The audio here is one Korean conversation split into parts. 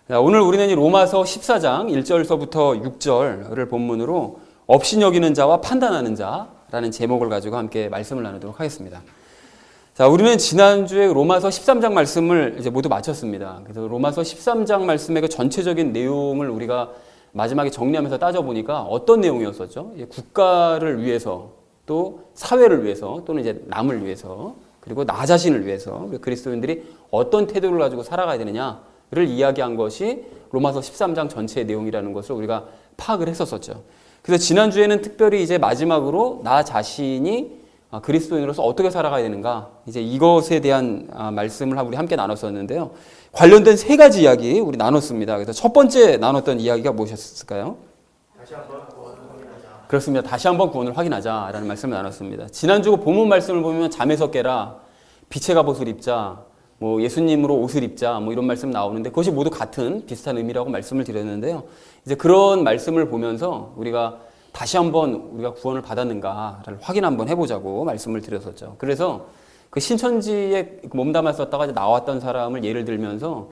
오늘 우리는 이 로마서 14장 1절서부터 6절을 본문으로 업신여기는 자와 판단하는 자라는 제목을 가지고 함께 말씀을 나누도록 하겠습니다. 자, 우리는 지난주에 로마서 13장 말씀을 이제 모두 마쳤습니다. 그래서 로마서 13장 말씀의 그 전체적인 내용을 우리가 마지막에 정리하면서 따져보니까 어떤 내용이었었죠? 국가를 위해서, 또 사회를 위해서, 또는 이제 남을 위해서, 그리고 나 자신을 위해서 우리 그리스도인들이 어떤 태도를 가지고 살아가야 되느냐를 이야기한 것이 로마서 13장 전체의 내용이라는 것을 우리가 파악을 했었었죠. 그래서 지난주에는 특별히 이제 마지막으로 나 자신이 그리스도인으로서 어떻게 살아가야 되는가, 이제 이것에 대한 말씀을 우리 함께 나눴었는데요. 관련된 세 가지 이야기 우리 나눴습니다. 그래서 첫 번째 나눴던 이야기가 무엇이었을까요? 다시 한번 구원을 확인하자. 그렇습니다. 다시 한번 구원을 확인하자라는 말씀을 나눴습니다. 지난주 본문 말씀을 보면 잠에서 깨라, 빛의 갑옷을 입자, 뭐 예수님으로 옷을 입자, 뭐 이런 말씀 나오는데 그것이 모두 같은 비슷한 의미라고 말씀을 드렸는데요. 이제 그런 말씀을 보면서 우리가 다시 한번 우리가 구원을 받았는가를 확인 한번 해보자고 말씀을 드렸었죠. 그래서 그 신천지에 몸담아 썼다가 나왔던 사람을 예를 들면서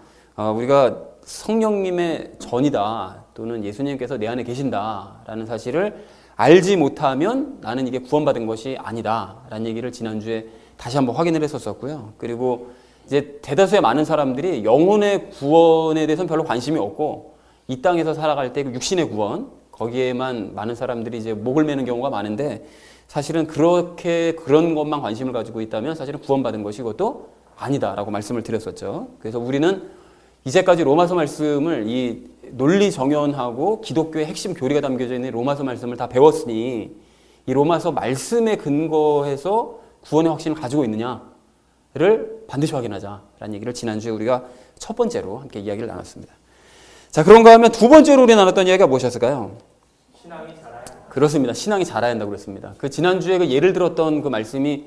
우리가 성령님의 전이다, 또는 예수님께서 내 안에 계신다라는 사실을 알지 못하면 나는 이게 구원받은 것이 아니다라는 얘기를 지난주에 다시 한번 확인을 했었었고요. 그리고 이제 대다수의 많은 사람들이 영혼의 구원에 대해서는 별로 관심이 없고 이 땅에서 살아갈 때 그 육신의 구원, 거기에만 많은 사람들이 이제 목을 매는 경우가 많은데, 사실은 그렇게 그런 것만 관심을 가지고 있다면 사실은 구원받은 것이 그것도 아니다라고 말씀을 드렸었죠. 그래서 우리는 이제까지 로마서 말씀을 이 논리 정연하고 기독교의 핵심 교리가 담겨져 있는 로마서 말씀을 다 배웠으니 이 로마서 말씀에 근거해서 구원의 확신을 가지고 있느냐를 반드시 확인하자라는 얘기를 지난주에 우리가 첫 번째로 함께 이야기를 나눴습니다. 자, 그런가 하면 두 번째로 우리 나눴던 이야기가 무엇이었을까요? 신앙이 자라야 한다. 그렇습니다. 신앙이 자라야 한다고 그랬습니다. 그 지난주에 그 예를 들었던 그 말씀이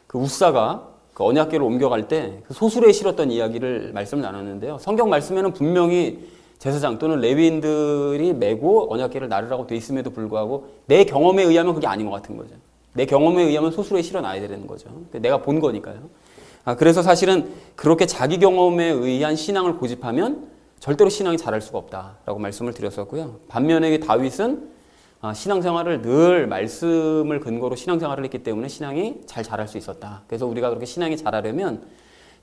그 웃사가 그 언약궤를 옮겨갈 때 그 소술에 실었던 이야기를 말씀을 나눴는데요. 성경 말씀에는 분명히 제사장 또는 레위인들이 메고 언약궤를 나르라고 돼 있음에도 불구하고 내 경험에 의하면 그게 아닌 것 같은 거죠. 내 경험에 의하면 소술에 실어놔야 되는 거죠. 내가 본 거니까요. 그래서 사실은 그렇게 자기 경험에 의한 신앙을 고집하면 절대로 신앙이 자랄 수가 없다라고 말씀을 드렸었고요. 반면에 다윗은 신앙생활을 늘 말씀을 근거로 신앙생활을 했기 때문에 신앙이 잘 자랄 수 있었다. 그래서 우리가 그렇게 신앙이 자라려면,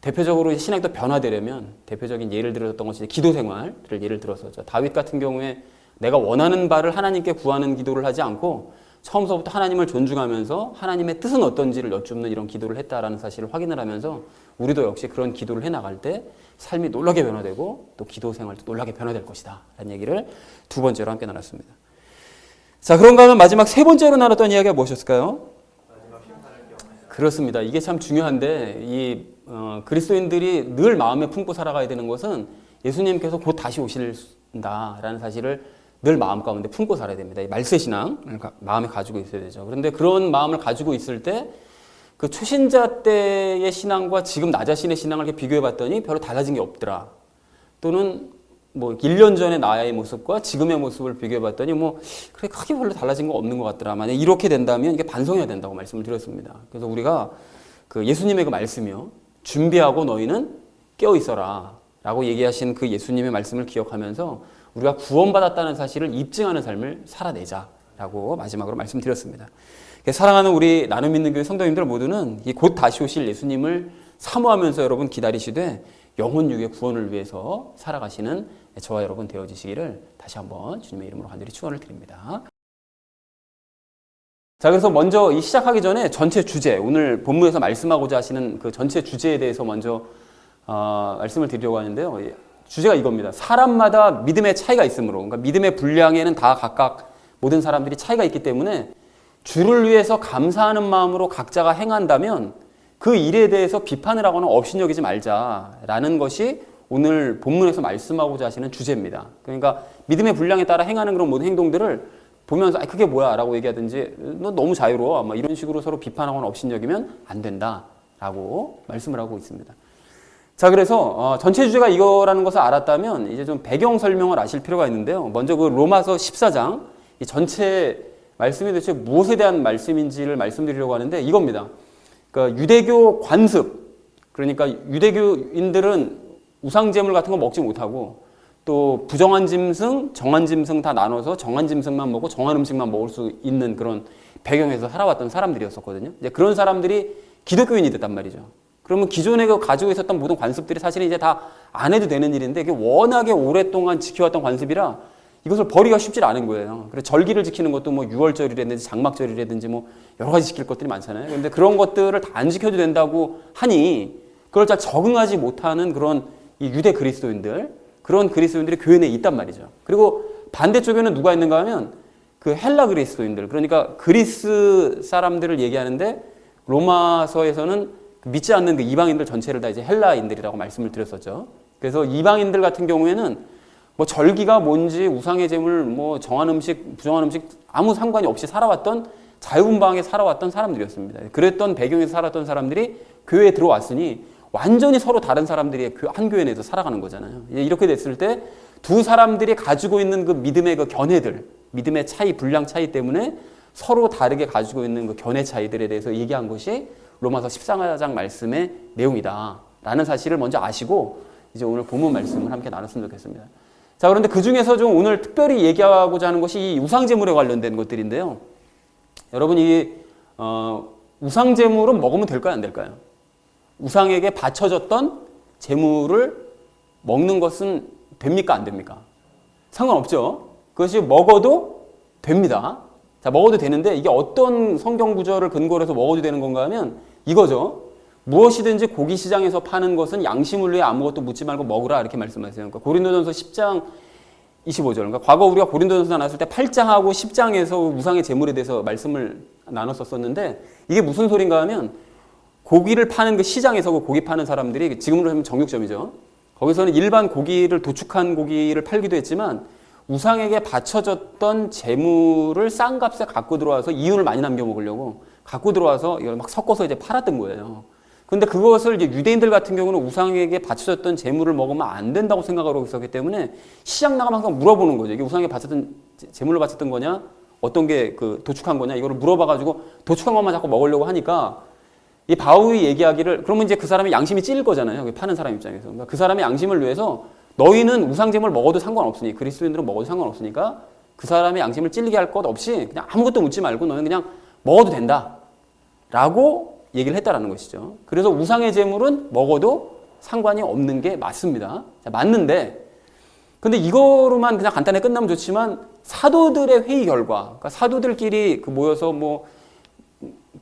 대표적으로 신앙이 또 변화되려면 대표적인 예를 들었던 것이 기도생활을 예를 들었었죠. 다윗 같은 경우에 내가 원하는 바를 하나님께 구하는 기도를 하지 않고 처음서부터 하나님을 존중하면서 하나님의 뜻은 어떤지를 여쭙는 이런 기도를 했다라는 사실을 확인을 하면서 우리도 역시 그런 기도를 해나갈 때 삶이 놀라게 변화되고 또 기도 생활도 놀라게 변화될 것이다 라는 얘기를 두 번째로 함께 나눴습니다. 자, 그런가 하면 마지막 세 번째로 나눴던 이야기가 무엇이었을까요? 마지막 심판을 기억하자. 그렇습니다. 이게 참 중요한데 이 그리스도인들이 늘 마음에 품고 살아가야 되는 것은 예수님께서 곧 다시 오신다라는 사실을 늘 마음 가운데 품고 살아야 됩니다. 이 말세신앙을 마음에 가지고 있어야 되죠. 그런데 그런 마음을 가지고 있을 때 그 초신자 때의 신앙과 지금 나 자신의 신앙을 이렇게 비교해 봤더니 별로 달라진 게 없더라. 또는 뭐 1년 전의 나의 모습과 지금의 모습을 비교해 봤더니 뭐 그래 크게 별로 달라진 거 없는 것 같더라. 만약 이렇게 된다면 이게 반성해야 된다고 말씀을 드렸습니다. 그래서 우리가 그 예수님의 그 말씀이요, 준비하고 너희는 깨어 있어라 라고 얘기하신 그 예수님의 말씀을 기억하면서 우리가 구원받았다는 사실을 입증하는 삶을 살아내자라고 마지막으로 말씀드렸습니다. 사랑하는 우리 나눔 믿는 교회 성도님들 모두는 이 곧 다시 오실 예수님을 사모하면서 여러분 기다리시되 영혼 육의 구원을 위해서 살아가시는 저와 여러분 되어지시기를 다시 한번 주님의 이름으로 간절히 축원을 드립니다. 자, 그래서 먼저 이 시작하기 전에 전체 주제, 오늘 본문에서 말씀하고자 하시는 그 전체 주제에 대해서 먼저 말씀을 드리려고 하는데요. 주제가 이겁니다. 사람마다 믿음의 차이가 있으므로, 그러니까 믿음의 분량에는 다 각각 모든 사람들이 차이가 있기 때문에 주를 위해서 감사하는 마음으로 각자가 행한다면 그 일에 대해서 비판을 하거나 업신여기지 말자라는 것이 오늘 본문에서 말씀하고자 하시는 주제입니다. 그러니까 믿음의 분량에 따라 행하는 그런 모든 행동들을 보면서 그게 뭐야 라고 얘기하든지 너 너무 자유로워 막 이런 식으로 서로 비판하거나 업신여기면 안 된다라고 말씀을 하고 있습니다. 자, 그래서 전체 주제가 이거라는 것을 알았다면 이제 좀 배경 설명을 아실 필요가 있는데요. 먼저 그 로마서 14장 이 전체 말씀이 도대체 무엇에 대한 말씀인지를 말씀드리려고 하는데 이겁니다. 그러니까 유대교 관습, 그러니까 유대교인들은 우상제물 같은 거 먹지 못하고 또 부정한 짐승, 정한 짐승 다 나눠서 정한 짐승만 먹고 정한 음식만 먹을 수 있는 그런 배경에서 살아왔던 사람들이었었거든요. 이제 그런 사람들이 기독교인이 됐단 말이죠. 그러면 기존에 가지고 있었던 모든 관습들이 사실은 이제 다 안 해도 되는 일인데 이게 워낙에 오랫동안 지켜왔던 관습이라 이것을 버리기가 쉽지 않은 거예요. 그래서 절기를 지키는 것도 뭐 6월절이라든지 장막절이라든지 뭐 여러 가지 지킬 것들이 많잖아요. 그런데 그런 것들을 다 안 지켜도 된다고 하니 그걸 잘 적응하지 못하는 그런 이 유대 그리스도인들, 그런 그리스도인들이 교회 내에 있단 말이죠. 그리고 반대쪽에는 누가 있는가 하면 그 헬라 그리스도인들, 그러니까 그리스 사람들을 얘기하는데 로마서에서는 믿지 않는 그 이방인들 전체를 다 이제 헬라인들이라고 말씀을 드렸었죠. 그래서 이방인들 같은 경우에는 뭐 절기가 뭔지 우상의 제물, 뭐 정한 음식, 부정한 음식 아무 상관이 없이 살아왔던 자유분방하게 살아왔던 사람들이었습니다. 그랬던 배경에서 살았던 사람들이 교회에 들어왔으니 완전히 서로 다른 사람들이 한 교회 내에서 살아가는 거잖아요. 이렇게 됐을 때 두 사람들이 가지고 있는 그 믿음의 그 견해들, 믿음의 차이, 분량 차이 때문에 서로 다르게 가지고 있는 그 견해 차이들에 대해서 얘기한 것이 로마서 14장 말씀의 내용이다 라는 사실을 먼저 아시고 이제 오늘 본문 말씀을 함께 나눴으면 좋겠습니다. 자, 그런데 그 중에서 좀 오늘 특별히 얘기하고자 하는 것이 이 우상제물에 관련된 것들인데요. 여러분, 이 우상제물은 먹으면 될까요, 안 될까요? 우상에게 바쳐졌던 제물을 먹는 것은 됩니까, 안 됩니까? 상관없죠. 그것이 먹어도 됩니다. 자, 먹어도 되는데 이게 어떤 성경 구절을 근거로 해서 먹어도 되는 건가 하면 이거죠. 무엇이든지 고기 시장에서 파는 것은 양심을 위해 아무것도 묻지 말고 먹으라 이렇게 말씀하세요. 그러니까 고린도전서 10장 25절. 그러니까 과거 우리가 고린도전서 나눴을 때 8장하고 10장에서 우상의 제물에 대해서 말씀을 나눴었는데 이게 무슨 소린가 하면 고기를 파는 그 시장에서 그 고기 파는 사람들이 지금으로 하면 정육점이죠. 거기서는 일반 고기를 도축한 고기를 팔기도 했지만 우상에게 바쳐졌던 재물을 싼 값에 갖고 들어와서 이윤을 많이 남겨 먹으려고 갖고 들어와서 이걸 막 섞어서 이제 팔았던 거예요. 근데 그것을 이제 유대인들 같은 경우는 우상에게 바쳐졌던 재물을 먹으면 안 된다고 생각하고 있었기 때문에 시장 나가면 항상 물어보는 거죠. 이게 우상에게 바쳤던 재물로 바쳤던 거냐? 어떤 게 그 도축한 거냐? 이거를 물어봐가지고 도축한 것만 자꾸 먹으려고 하니까 이 바울이 얘기하기를 그러면 이제 그 사람의 양심이 찔릴 거잖아요. 파는 사람 입장에서. 그러니까 그 사람의 양심을 위해서 너희는 우상제물 먹어도 상관없으니 그리스도인들은 먹어도 상관없으니까 그 사람의 양심을 찔리게 할 것 없이 그냥 아무것도 묻지 말고 너는 그냥 먹어도 된다 라고 얘기를 했다라는 것이죠. 그래서 우상의 제물은 먹어도 상관이 없는 게 맞습니다. 자, 맞는데 근데 이거로만 그냥 간단하게 끝나면 좋지만 사도들의 회의 결과 그러니까 사도들끼리 모여서 뭐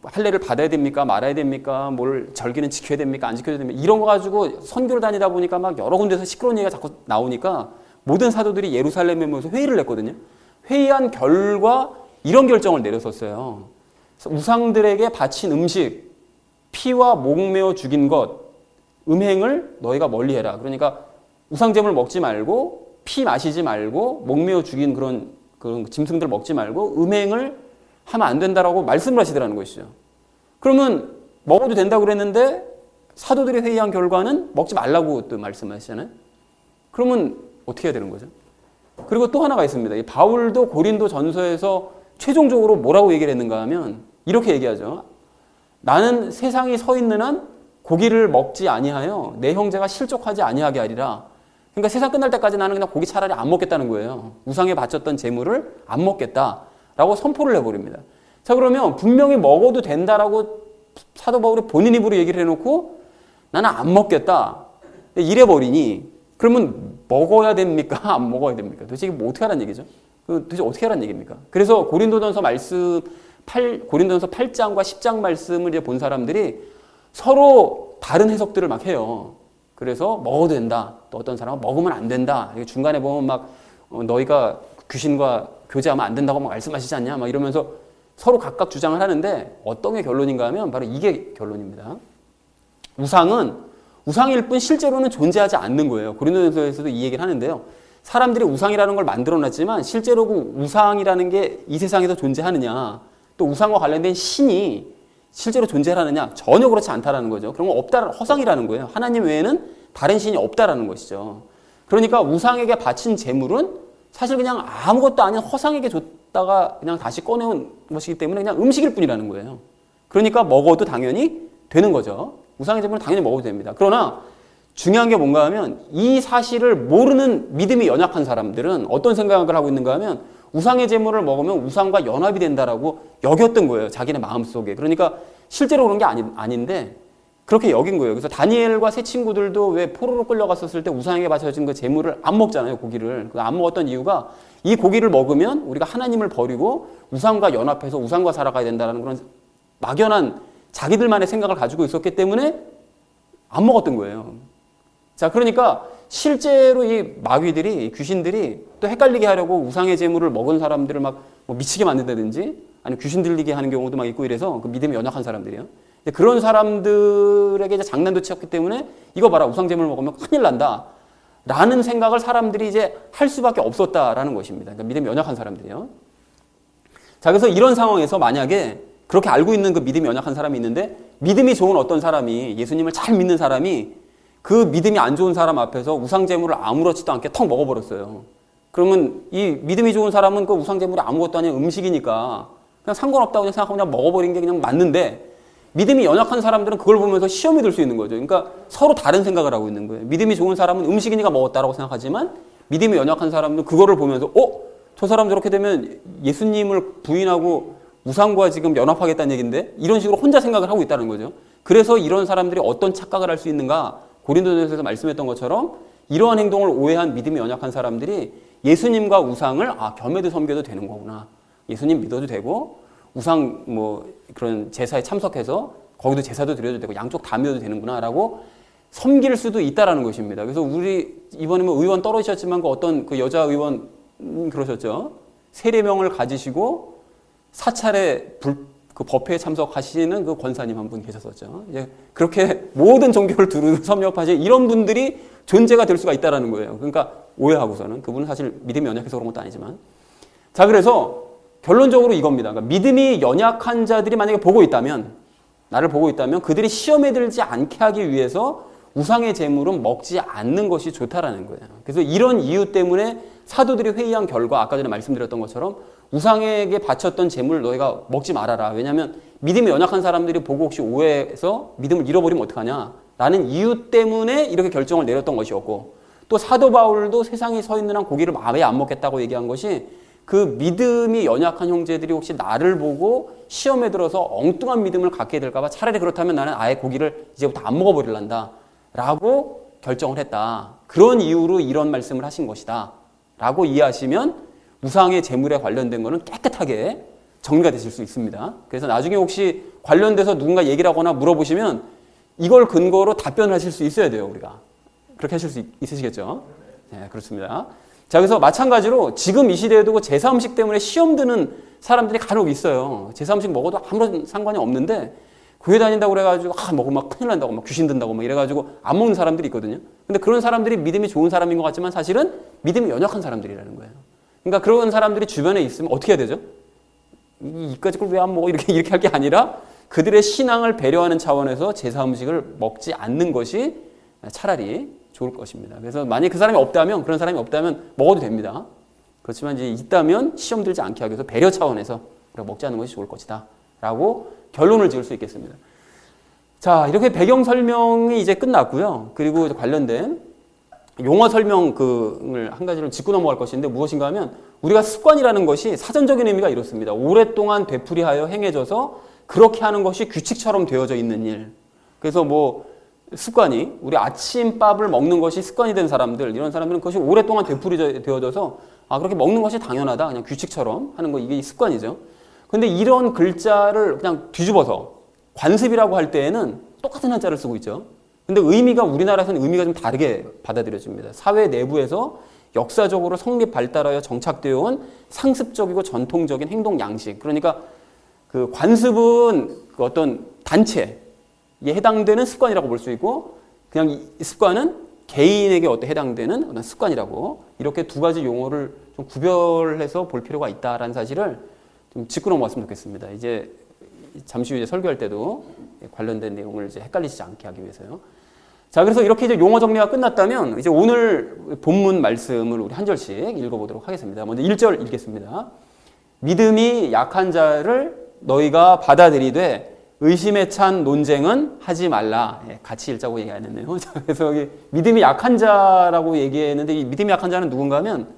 할례를 받아야 됩니까? 말아야 됩니까? 뭘 절기는 지켜야 됩니까? 안 지켜야 됩니까? 이런 거 가지고 선교를 다니다 보니까 막 여러 군데서 시끄러운 얘기가 자꾸 나오니까 모든 사도들이 예루살렘에 모여서 회의를 했거든요. 회의한 결과 이런 결정을 내렸었어요. 우상들에게 바친 음식, 피와 목매어 죽인 것, 음행을 너희가 멀리해라. 그러니까 우상제물 먹지 말고 피 마시지 말고 목매어 죽인 그런 짐승들 먹지 말고 음행을 하면 안 된다라고 말씀을 하시더라는 것이죠. 그러면 먹어도 된다고 그랬는데 사도들이 회의한 결과는 먹지 말라고 또 말씀하시잖아요. 그러면 어떻게 해야 되는 거죠? 그리고 또 하나가 있습니다. 이 바울도 고린도 전서에서 최종적으로 뭐라고 얘기를 했는가 하면 이렇게 얘기하죠. 나는 세상이 서 있는 한 고기를 먹지 아니하여 내 형제가 실족하지 아니하게 하리라. 그러니까 세상 끝날 때까지 나는 그냥 고기 차라리 안 먹겠다는 거예요. 우상에 바쳤던 재물을 안 먹겠다라고 선포를 해버립니다. 자, 그러면 분명히 먹어도 된다라고 사도 바울이 본인 입으로 얘기를 해놓고 나는 안 먹겠다 이래버리니 그러면 먹어야 됩니까? 안 먹어야 됩니까? 도대체 이게 뭐 어떻게 하라는 얘기죠? 도대체 어떻게 하라는 얘기입니까? 그래서 고린도전서 8장과 10장 말씀을 이제 본 사람들이 서로 다른 해석들을 막 해요. 그래서 먹어도 된다. 또 어떤 사람은 먹으면 안 된다. 중간에 보면 막 너희가 귀신과 교제하면 안 된다고 막 말씀하시지 않냐? 막 이러면서 서로 각각 주장을 하는데 어떤 게 결론인가 하면 바로 이게 결론입니다. 우상은 우상일 뿐 실제로는 존재하지 않는 거예요. 고린도전서에서도 이 얘기를 하는데요. 사람들이 우상이라는 걸 만들어놨지만 실제로 그 우상이라는 게 이 세상에서 존재하느냐 또 우상과 관련된 신이 실제로 존재하느냐 전혀 그렇지 않다라는 거죠. 그런 건 없다, 허상이라는 거예요. 하나님 외에는 다른 신이 없다라는 것이죠. 그러니까 우상에게 바친 재물은 사실 그냥 아무것도 아닌 허상에게 줬다가 그냥 다시 꺼내온 것이기 때문에 그냥 음식일 뿐이라는 거예요. 그러니까 먹어도 당연히 되는 거죠. 우상의 재물은 당연히 먹어도 됩니다. 그러나 중요한 게 뭔가 하면 이 사실을 모르는 믿음이 연약한 사람들은 어떤 생각을 하고 있는가 하면 우상의 제물을 먹으면 우상과 연합이 된다라고 여겼던 거예요. 자기네 마음속에. 그러니까 실제로 그런 게 아닌데 그렇게 여긴 거예요. 그래서 다니엘과 세 친구들도 왜 포로로 끌려갔었을 때 우상에게 바쳐진 그 제물을 안 먹잖아요. 고기를. 안 먹었던 이유가 이 고기를 먹으면 우리가 하나님을 버리고 우상과 연합해서 우상과 살아가야 된다는 그런 막연한 자기들만의 생각을 가지고 있었기 때문에 안 먹었던 거예요. 자, 그러니까 실제로 이 마귀들이, 이 귀신들이 또 헷갈리게 하려고 우상의 제물을 먹은 사람들을 막 뭐 미치게 만든다든지 아니면 귀신 들리게 하는 경우도 막 있고 이래서 그 믿음이 연약한 사람들이에요. 그런 사람들에게 이제 장난도 치었기 때문에 이거 봐라, 우상 제물 먹으면 큰일 난다 라는 생각을 사람들이 이제 할 수밖에 없었다라는 것입니다. 그러니까 믿음이 연약한 사람들이에요. 자, 그래서 이런 상황에서 만약에 그렇게 알고 있는 그 믿음이 연약한 사람이 있는데 믿음이 좋은 어떤 사람이, 예수님을 잘 믿는 사람이 그 믿음이 안 좋은 사람 앞에서 우상제물을 아무렇지도 않게 턱 먹어버렸어요. 그러면 이 믿음이 좋은 사람은 그 우상제물이 아무것도 아닌 음식이니까 그냥 상관없다고 그냥 생각하고 그냥 먹어버린 게 그냥 맞는데 믿음이 연약한 사람들은 그걸 보면서 시험이 들 수 있는 거죠. 그러니까 서로 다른 생각을 하고 있는 거예요. 믿음이 좋은 사람은 음식이니까 먹었다라고 생각하지만 믿음이 연약한 사람은 그거를 보면서 저 사람 저렇게 되면 예수님을 부인하고 우상과 지금 연합하겠다는 얘기인데 이런 식으로 혼자 생각을 하고 있다는 거죠. 그래서 이런 사람들이 어떤 착각을 할 수 있는가? 고린도전서에서 말씀했던 것처럼 이러한 행동을 오해한 믿음이 연약한 사람들이 예수님과 우상을 겸해도 섬겨도 되는 거구나. 예수님 믿어도 되고 우상 뭐 그런 제사에 참석해서 거기도 제사도 드려도 되고 양쪽 다 믿어도 되는구나라고 섬길 수도 있다라는 것입니다. 그래서 우리 이번에 뭐 의원 떨어지셨지만 그 어떤 그 여자 의원 그러셨죠. 세례명을 가지시고 사찰에 그 법회에 참석하시는 그 권사님 한 분 계셨었죠. 이제 그렇게 모든 종교를 두루 섭렵하신 이런 분들이 존재가 될 수가 있다라는 거예요. 그러니까 오해하고서는 그분은 사실 믿음이 연약해서 그런 것도 아니지만. 자, 그래서 결론적으로 이겁니다. 그러니까 믿음이 연약한 자들이 만약에 보고 있다면, 나를 보고 있다면 그들이 시험에 들지 않게 하기 위해서 우상의 제물은 먹지 않는 것이 좋다라는 거예요. 그래서 이런 이유 때문에 사도들이 회의한 결과 아까 전에 말씀드렸던 것처럼 우상에게 바쳤던 제물을 너희가 먹지 말아라. 왜냐하면 믿음이 연약한 사람들이 보고 혹시 오해해서 믿음을 잃어버리면 어떡하냐 라는 이유 때문에 이렇게 결정을 내렸던 것이었고, 또 사도 바울도 세상에 서 있는 한 고기를 아예 안 먹겠다고 얘기한 것이 그 믿음이 연약한 형제들이 혹시 나를 보고 시험에 들어서 엉뚱한 믿음을 갖게 될까 봐 차라리 그렇다면 나는 아예 고기를 이제부터 안 먹어버릴란다 라고 결정을 했다. 그런 이유로 이런 말씀을 하신 것이다 라고 이해하시면 우상의 제물에 관련된 거는 깨끗하게 정리가 되실 수 있습니다. 그래서 나중에 혹시 관련돼서 누군가 얘기를 하거나 물어보시면 이걸 근거로 답변을 하실 수 있어야 돼요. 우리가 그렇게 하실 수 있으시겠죠? 네, 그렇습니다. 자, 그래서 마찬가지로 지금 이 시대에도 그 제사 음식 때문에 시험 드는 사람들이 간혹 있어요. 제사 음식 먹어도 아무런 상관이 없는데 교회 다닌다고 그래가지고 먹으면 막 큰일 난다고 막 귀신 든다고 막 이래가지고 안 먹는 사람들이 있거든요. 근데 그런 사람들이 믿음이 좋은 사람인 것 같지만 사실은 믿음이 연약한 사람들이라는 거예요. 그러니까 그런 사람들이 주변에 있으면 어떻게 해야 되죠? 이까짓 걸 왜 안 먹어? 이렇게 할 게 아니라 그들의 신앙을 배려하는 차원에서 제사 음식을 먹지 않는 것이 차라리 좋을 것입니다. 그래서 만약에 그 사람이 없다면, 그런 사람이 없다면 먹어도 됩니다. 그렇지만 이제 있다면 시험 들지 않게 하기 위해서 배려 차원에서 우리가 먹지 않는 것이 좋을 것이다 라고 결론을 지을 수 있겠습니다. 자, 이렇게 배경 설명이 이제 끝났고요. 그리고 관련된 용어 설명을 한 가지를 짚고 넘어갈 것인데 무엇인가 하면 우리가 습관이라는 것이 사전적인 의미가 이렇습니다. 오랫동안 되풀이하여 행해져서 그렇게 하는 것이 규칙처럼 되어져 있는 일. 그래서 뭐 습관이 우리 아침밥을 먹는 것이 습관이 된 사람들, 이런 사람들은 그것이 오랫동안 되풀이되어져서 그렇게 먹는 것이 당연하다, 그냥 규칙처럼 하는 거, 이게 습관이죠. 근데 이런 글자를 그냥 뒤집어서 관습이라고 할 때에는 똑같은 한자를 쓰고 있죠. 근데 의미가 우리나라에서는 의미가 좀 다르게 받아들여집니다. 사회 내부에서 역사적으로 성립 발달하여 정착되어 온 상습적이고 전통적인 행동 양식. 그러니까 그 관습은 그 어떤 단체에 해당되는 습관이라고 볼 수 있고, 그냥 이 습관은 개인에게 해당되는 어떤 습관이라고, 이렇게 두 가지 용어를 좀 구별해서 볼 필요가 있다라는 사실을 좀 짚고 넘어갔으면 좋겠습니다. 이제 잠시 후 설교할 때도 관련된 내용을 이제 헷갈리지 않게 하기 위해서요. 자, 그래서 이렇게 이제 용어 정리가 끝났다면 이제 오늘 본문 말씀을 우리 한 절씩 읽어보도록 하겠습니다. 먼저 1절 읽겠습니다. 믿음이 약한 자를 너희가 받아들이되 의심에 찬 논쟁은 하지 말라. 예, 같이 읽자고 얘기 안 했네요. 자, 그래서 여기 믿음이 약한 자라고 얘기했는데 이 믿음이 약한 자는 누군가 하면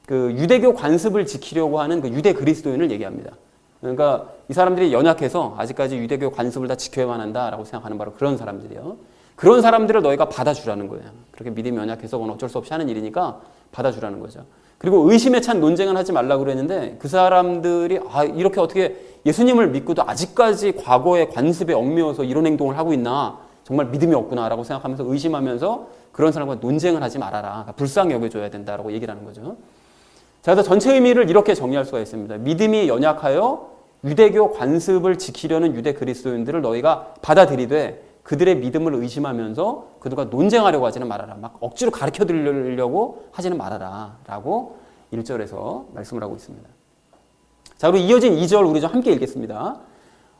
그 유대교 관습을 지키려고 하는 그 유대 그리스도인을 얘기합니다. 그러니까 이 사람들이 연약해서 아직까지 유대교 관습을 다 지켜야만 한다라고 생각하는 바로 그런 사람들이에요. 그런 사람들을 너희가 받아주라는 거예요. 그렇게 믿음이 연약해서 그건 어쩔 수 없이 하는 일이니까 받아주라는 거죠. 그리고 의심에 찬 논쟁은 하지 말라고 그랬는데 그 사람들이 이렇게 어떻게 예수님을 믿고도 아직까지 과거의 관습에 얽매여서 이런 행동을 하고 있나, 정말 믿음이 없구나라고 생각하면서 의심하면서 그런 사람과 논쟁을 하지 말아라. 그러니까 불쌍히 여겨줘야 된다라고 얘기를 하는 거죠. 자, 그래서 전체 의미를 이렇게 정리할 수가 있습니다. 믿음이 연약하여 유대교 관습을 지키려는 유대 그리스도인들을 너희가 받아들이되 그들의 믿음을 의심하면서 그들과 논쟁하려고 하지는 말아라. 막 억지로 가르쳐 드리려고 하지는 말아라. 라고 1절에서 말씀을 하고 있습니다. 자, 그리고 이어진 2절 우리 좀 함께 읽겠습니다.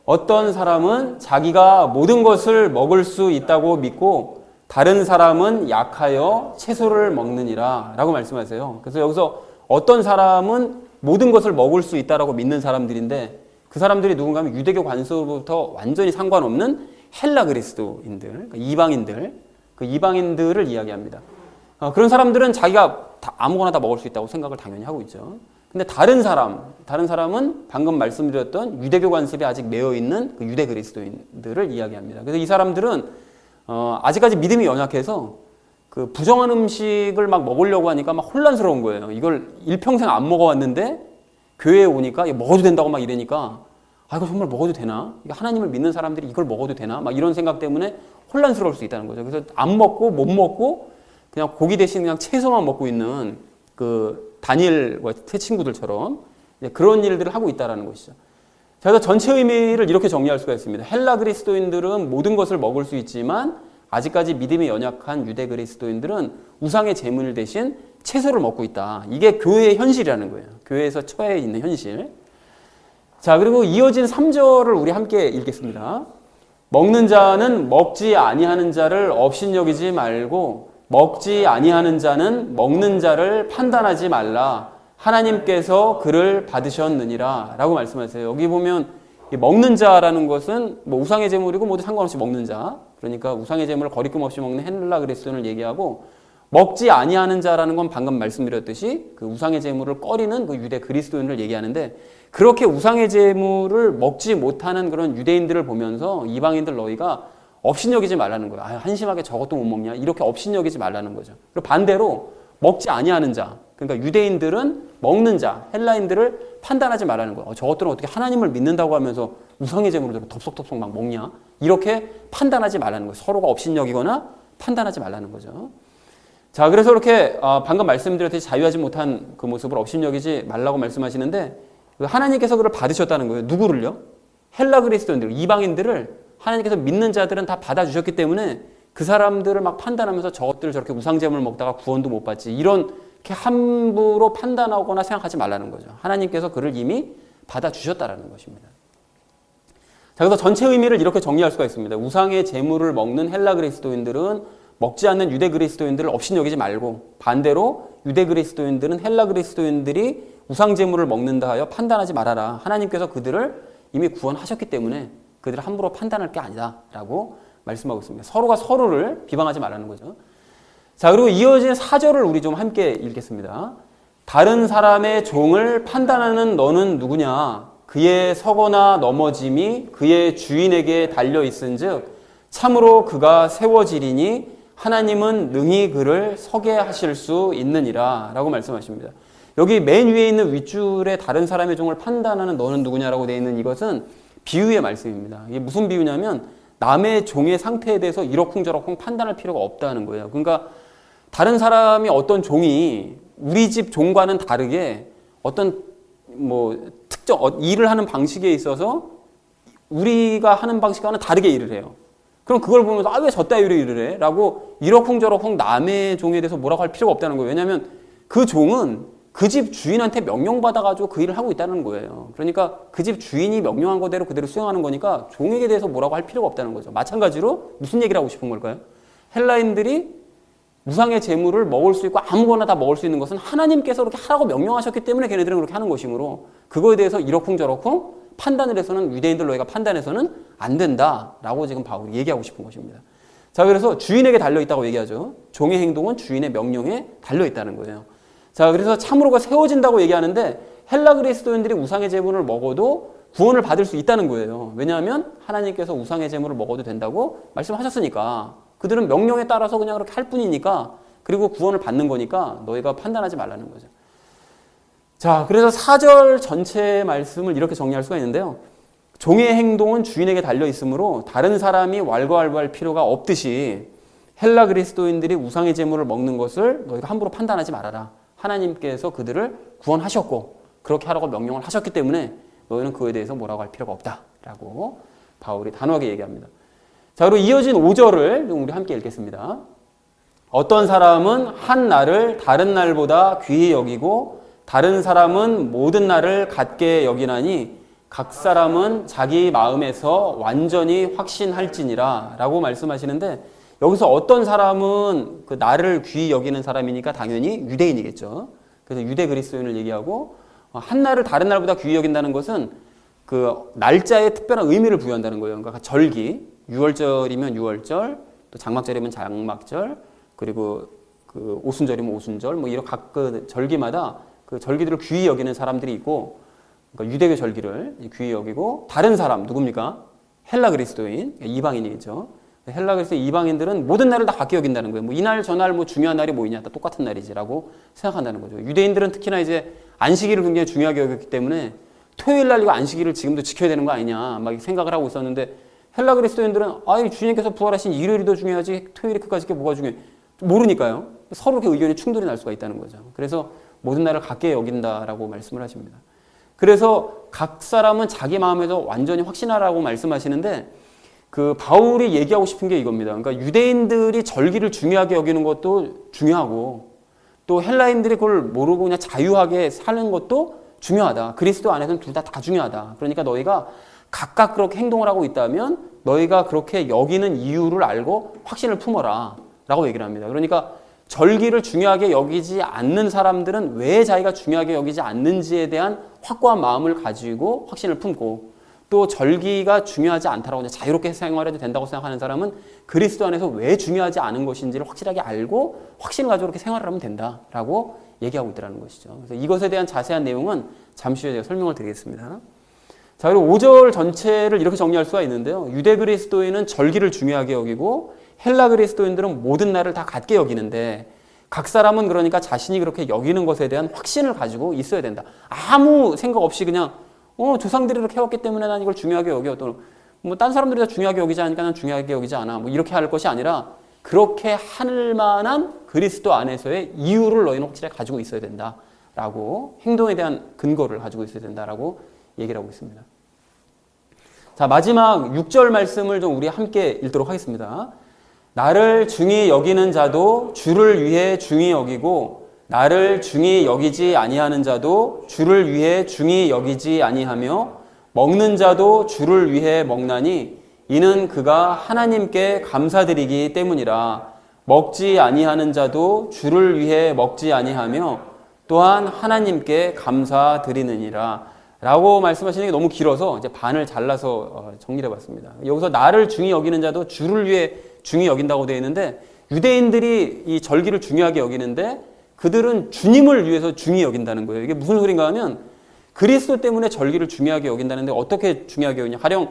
어떤 사람은 자기가 모든 것을 먹을 수 있다고 믿고 다른 사람은 약하여 채소를 먹느니라 라고 말씀하세요. 그래서 여기서 어떤 사람은 모든 것을 먹을 수 있다라고 믿는 사람들인데 그 사람들이 누군가 하면 유대교 관습부터 완전히 상관없는 헬라 그리스도인들, 그러니까 이방인들, 그 이방인들을 이야기합니다. 그런 사람들은 자기가 아무거나 다 먹을 수 있다고 생각을 당연히 하고 있죠. 근데 다른 사람은 방금 말씀드렸던 유대교 관습에 아직 매여 있는 그 유대 그리스도인들을 이야기합니다. 그래서 이 사람들은 아직까지 믿음이 연약해서 그 부정한 음식을 막 먹으려고 하니까 막 혼란스러운 거예요. 이걸 일평생 안 먹어왔는데 교회에 오니까 먹어도 된다고 막 이러니까 이거 정말 먹어도 되나? 하나님을 믿는 사람들이 이걸 먹어도 되나? 막 이런 생각 때문에 혼란스러울 수 있다는 거죠. 그래서 안 먹고 못 먹고 그냥 고기 대신 그냥 채소만 먹고 있는 그 다니엘과 세 친구들처럼 그런 일들을 하고 있다는 것이죠. 자, 그래서 전체 의미를 이렇게 정리할 수가 있습니다. 헬라 그리스도인들은 모든 것을 먹을 수 있지만 아직까지 믿음이 연약한 유대 그리스도인들은 우상의 제물 대신 채소를 먹고 있다. 이게 교회의 현실이라는 거예요. 교회에서 처해 있는 현실. 자, 그리고 이어진 3절을 우리 함께 읽겠습니다. 먹는 자는 먹지 아니하는 자를 업신여기지 말고 먹지 아니하는 자는 먹는 자를 판단하지 말라. 하나님께서 그를 받으셨느니라 라고 말씀하세요. 여기 보면 먹는 자라는 것은 뭐 우상의 제물이고 모두 상관없이 먹는 자, 그러니까 우상의 제물을 거리낌 없이 먹는 헬라 그리스도인을 얘기하고, 먹지 아니하는 자라는 건 방금 말씀드렸듯이 그 우상의 제물을 꺼리는 그 유대 그리스도인을 얘기하는데, 그렇게 우상의 제물을 먹지 못하는 그런 유대인들을 보면서 이방인들 너희가 업신여기지 말라는 거예요. 한심하게 저것도 못 먹냐? 이렇게 업신여기지 말라는 거죠. 그리고 반대로 먹지 아니하는 자, 그러니까 유대인들은 먹는 자, 헬라인들을 판단하지 말라는 거예요. 저것들은 어떻게 하나님을 믿는다고 하면서 우상의 제물을 덥석덥석 막 먹냐? 이렇게 판단하지 말라는 거예요. 서로가 업신여기거나 판단하지 말라는 거죠. 자, 그래서 이렇게 방금 말씀드렸듯이 자유하지 못한 그 모습을 업신여기지 말라고 말씀하시는데, 하나님께서 그를 받으셨다는 거예요. 누구를요? 헬라 그리스도인들, 이방인들을 하나님께서 믿는 자들은 다 받아주셨기 때문에 그 사람들을 막 판단하면서 저것들 저렇게 우상제물을 먹다가 구원도 못 받지, 이렇게 함부로 판단하거나 생각하지 말라는 거죠. 하나님께서 그를 이미 받아주셨다라는 것입니다. 자, 그래서 전체 의미를 이렇게 정리할 수가 있습니다. 우상의 제물을 먹는 헬라 그리스도인들은 먹지 않는 유대 그리스도인들을 업신여기지 말고, 반대로 유대 그리스도인들은 헬라 그리스도인들이 우상 제물을 먹는다 하여 판단하지 말아라. 하나님께서 그들을 이미 구원하셨기 때문에 그들을 함부로 판단할 게 아니다 라고 말씀하고 있습니다. 서로가 서로를 비방하지 말라는 거죠. 자, 그리고 이어진 4절을 우리 좀 함께 읽겠습니다. 다른 사람의 종을 판단하는 너는 누구냐? 그의 서거나 넘어짐이 그의 주인에게 달려 있은즉 참으로 그가 세워지리니 하나님은 능히 그를 서게 하실 수 있느니라 라고 말씀하십니다. 여기 맨 위에 있는 윗줄에 다른 사람의 종을 판단하는 너는 누구냐라고 되어 있는 이것은 비유의 말씀입니다. 이게 무슨 비유냐면 남의 종의 상태에 대해서 이러쿵저러쿵 판단할 필요가 없다는 거예요. 그러니까 다른 사람이 어떤 종이 우리 집 종과는 다르게 어떤 뭐 특정 일을 하는 방식에 있어서 우리가 하는 방식과는 다르게 일을 해요. 그럼 그걸 보면서 왜 저 따위로 일을 해? 라고 이러쿵저러쿵 남의 종에 대해서 뭐라고 할 필요가 없다는 거예요. 왜냐하면 그 종은 그 집 주인한테 명령받아가지고 그 일을 하고 있다는 거예요. 그러니까 그 집 주인이 명령한 거대로 그대로 수행하는 거니까 종에게 대해서 뭐라고 할 필요가 없다는 거죠. 마찬가지로 무슨 얘기를 하고 싶은 걸까요? 헬라인들이 우상의 제물을 먹을 수 있고 아무거나 다 먹을 수 있는 것은 하나님께서 그렇게 하라고 명령하셨기 때문에 걔네들은 그렇게 하는 것이므로 그거에 대해서 이러쿵저러쿵 판단을 해서는 유대인들 너희가 판단해서는 안 된다라고 지금 바울이 얘기하고 싶은 것입니다. 자, 그래서 주인에게 달려있다고 얘기하죠. 종의 행동은 주인의 명령에 달려있다는 거예요. 자, 그래서 참으로가 세워진다고 얘기하는데 헬라 그리스도인들이 우상의 제물을 먹어도 구원을 받을 수 있다는 거예요. 왜냐하면 하나님께서 우상의 제물을 먹어도 된다고 말씀하셨으니까. 그들은 명령에 따라서 그냥 그렇게 할 뿐이니까, 그리고 구원을 받는 거니까 너희가 판단하지 말라는 거죠. 자, 그래서 4절 전체 말씀을 이렇게 정리할 수가 있는데요. 종의 행동은 주인에게 달려 있으므로 다른 사람이 왈가왈부할 필요가 없듯이 헬라 그리스도인들이 우상의 제물을 먹는 것을 너희가 함부로 판단하지 말아라. 하나님께서 그들을 구원하셨고 그렇게 하라고 명령을 하셨기 때문에 너희는 그에 대해서 뭐라고 할 필요가 없다라고 바울이 단호하게 얘기합니다. 자, 그리고 이어진 5절을 우리 함께 읽겠습니다. 어떤 사람은 한 날을 다른 날보다 귀히 여기고 다른 사람은 모든 날을 같게 여기나니 각 사람은 자기 마음에서 완전히 확신할지니라 라고 말씀하시는데, 여기서 어떤 사람은 그 날을 귀히 여기는 사람이니까 당연히 유대인이겠죠. 그래서 유대 그리스도인을 얘기하고, 한 날을 다른 날보다 귀히 여긴다는 것은 그 날짜에 특별한 의미를 부여한다는 거예요. 그러니까 절기, 6월절이면 6월절, 또 장막절이면 장막절, 그리고 그 오순절이면 오순절, 뭐 이런 각 그 절기마다 그 절기들을 귀히 여기는 사람들이 있고, 그러니까 유대교 절기를 귀히 여기고, 다른 사람 누굽니까? 헬라 그리스도인, 이방인이겠죠. 헬라 그리스도 이방인들은 모든 날을 다 같게 여긴다는 거예요. 뭐 이날 저날 뭐 중요한 날이 뭐 있냐, 다 똑같은 날이지라고 생각한다는 거죠. 유대인들은 특히나 이제 안식일을 굉장히 중요하게 여겼기 때문에 토요일 날 이거 안식일을 지금도 지켜야 되는 거 아니냐 막 생각을 하고 있었는데, 헬라 그리스도인들은 아이 주님께서 부활하신 일요일이 더 중요하지 토요일이 그까짓 게 뭐가 중요해? 모르니까요. 서로 이렇게 의견이 충돌이 날 수가 있다는 거죠. 그래서 모든 날을 같게 여긴다라고 말씀을 하십니다. 그래서 각 사람은 자기 마음에서 완전히 확신하라고 말씀하시는데, 그 바울이 얘기하고 싶은 게 이겁니다. 그러니까 유대인들이 절기를 중요하게 여기는 것도 중요하고, 또 헬라인들이 그걸 모르고 그냥 자유하게 사는 것도 중요하다. 그리스도 안에서는 둘 다 중요하다. 그러니까 너희가 각각 그렇게 행동을 하고 있다면 너희가 그렇게 여기는 이유를 알고 확신을 품어라 라고 얘기를 합니다. 그러니까 절기를 중요하게 여기지 않는 사람들은 왜 자기가 중요하게 여기지 않는지에 대한 확고한 마음을 가지고 확신을 품고, 또 절기가 중요하지 않다라고 그냥 자유롭게 생활해도 된다고 생각하는 사람은 그리스도 안에서 왜 중요하지 않은 것인지를 확실하게 알고 확신을 가지고 그렇게 생활을 하면 된다라고 얘기하고 있더라는 것이죠. 그래서 이것에 대한 자세한 내용은 잠시 후에 제가 설명을 드리겠습니다. 자, 그리고 5절 전체를 이렇게 정리할 수가 있는데요. 유대 그리스도인은 절기를 중요하게 여기고 헬라 그리스도인들은 모든 날을 다 같게 여기는데, 각 사람은 그러니까 자신이 그렇게 여기는 것에 대한 확신을 가지고 있어야 된다. 아무 생각 없이 그냥 조상들이 이렇게 해왔기 때문에 난 이걸 중요하게 여겨, 또 뭐 딴 사람들이 다 중요하게 여기지 않으니까 난 중요하게 여기지 않아, 뭐 이렇게 할 것이 아니라 그렇게 할 만한 그리스도 안에서의 이유를 너희는 확실하게 가지고 있어야 된다라고, 행동에 대한 근거를 가지고 있어야 된다라고 얘기를 하고 있습니다. 자, 마지막 6절 말씀을 좀 우리 함께 읽도록 하겠습니다. 나를 중히 여기는 자도 주를 위해 중히 여기고 나를 중히 여기지 아니하는 자도 주를 위해 중히 여기지 아니하며 먹는 자도 주를 위해 먹나니 이는 그가 하나님께 감사드리기 때문이라. 먹지 아니하는 자도 주를 위해 먹지 아니하며 또한 하나님께 감사드리느니라 라고 말씀하시는 게 너무 길어서 이제 반을 잘라서 정리해 봤습니다. 여기서 나를 중히 여기는 자도 주를 위해 중히 여긴다고 되어 있는데, 유대인들이 이 절기를 중요하게 여기는데 그들은 주님을 위해서 중히 여긴다는 거예요. 이게 무슨 소린가 하면, 그리스도 때문에 절기를 중요하게 여긴다는데 어떻게 중요하게 여기냐. 가령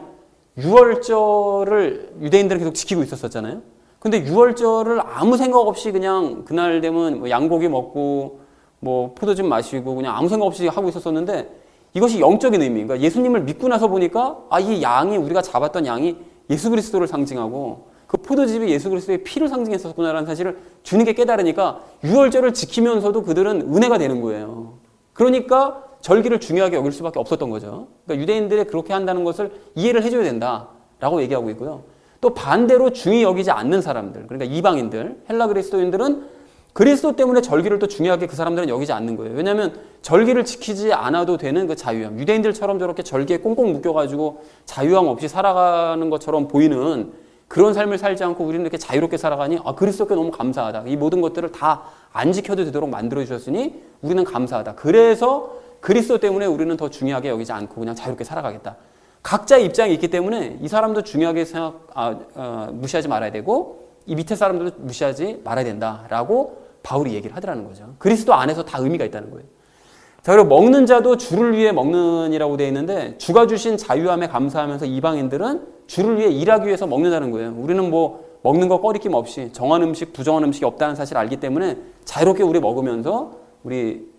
6월절을 유대인들은 계속 지키고 있었잖아요. 근데 6월절을 아무 생각 없이 그냥 그날 되면 뭐 양고기 먹고 뭐 포도즙 마시고 그냥 아무 생각 없이 하고 있었었는데, 이것이 영적인 의미, 그러니까 예수님을 믿고 나서 보니까 이 양이, 우리가 잡았던 양이 예수 그리스도를 상징하고 그 포도즙이 예수 그리스도의 피를 상징했었구나라는 사실을 주님께 깨달으니까 6월절을 지키면서도 그들은 은혜가 되는 거예요. 그러니까 절기를 중요하게 여길 수밖에 없었던 거죠. 그러니까 유대인들이 그렇게 한다는 것을 이해를 해줘야 된다라고 얘기하고 있고요. 또 반대로 중히 여기지 않는 사람들, 그러니까 이방인들, 헬라 그리스도인들은 그리스도 때문에 절기를 또 중요하게 그 사람들은 여기지 않는 거예요. 왜냐하면 절기를 지키지 않아도 되는 그 자유함, 유대인들처럼 저렇게 절기에 꽁꽁 묶여가지고 자유함 없이 살아가는 것처럼 보이는 그런 삶을 살지 않고 우리는 이렇게 자유롭게 살아가니 그리스도께 너무 감사하다. 이 모든 것들을 다 안 지켜도 되도록 만들어주셨으니 우리는 감사하다. 그래서 그리스도 때문에 우리는 더 중요하게 여기지 않고 그냥 자유롭게 살아가겠다. 각자의 입장이 있기 때문에 이 사람도 중요하게 무시하지 말아야 되고 이 밑에 사람들도 무시하지 말아야 된다라고 바울이 얘기를 하더라는 거죠. 그리스도 안에서 다 의미가 있다는 거예요. 자, 그리고 먹는 자도 주를 위해 먹는이라고 되어 있는데 주가 주신 자유함에 감사하면서 이방인들은 주를 위해 일하기 위해서 먹는다는 거예요. 우리는 뭐 먹는 거 꺼리낌 없이 정한 음식, 부정한 음식이 없다는 사실을 알기 때문에 자유롭게 우리 먹으면서 우리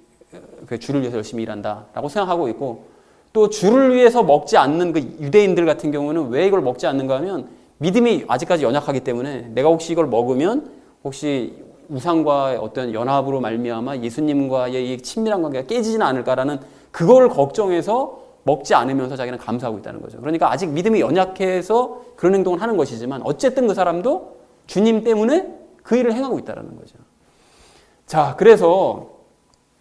주를 위해서 열심히 일한다라고 생각하고 있고 또 주를 위해서 먹지 않는 그 유대인들 같은 경우는 왜 이걸 먹지 않는가 하면 믿음이 아직까지 연약하기 때문에 내가 혹시 이걸 먹으면 혹시 우상과의 어떤 연합으로 말미암아 예수님과의 이 친밀한 관계가 깨지지는 않을까라는 그걸 걱정해서 먹지 않으면서 자기는 감사하고 있다는 거죠. 그러니까 아직 믿음이 연약해서 그런 행동을 하는 것이지만 어쨌든 그 사람도 주님 때문에 그 일을 행하고 있다는 거죠. 자, 그래서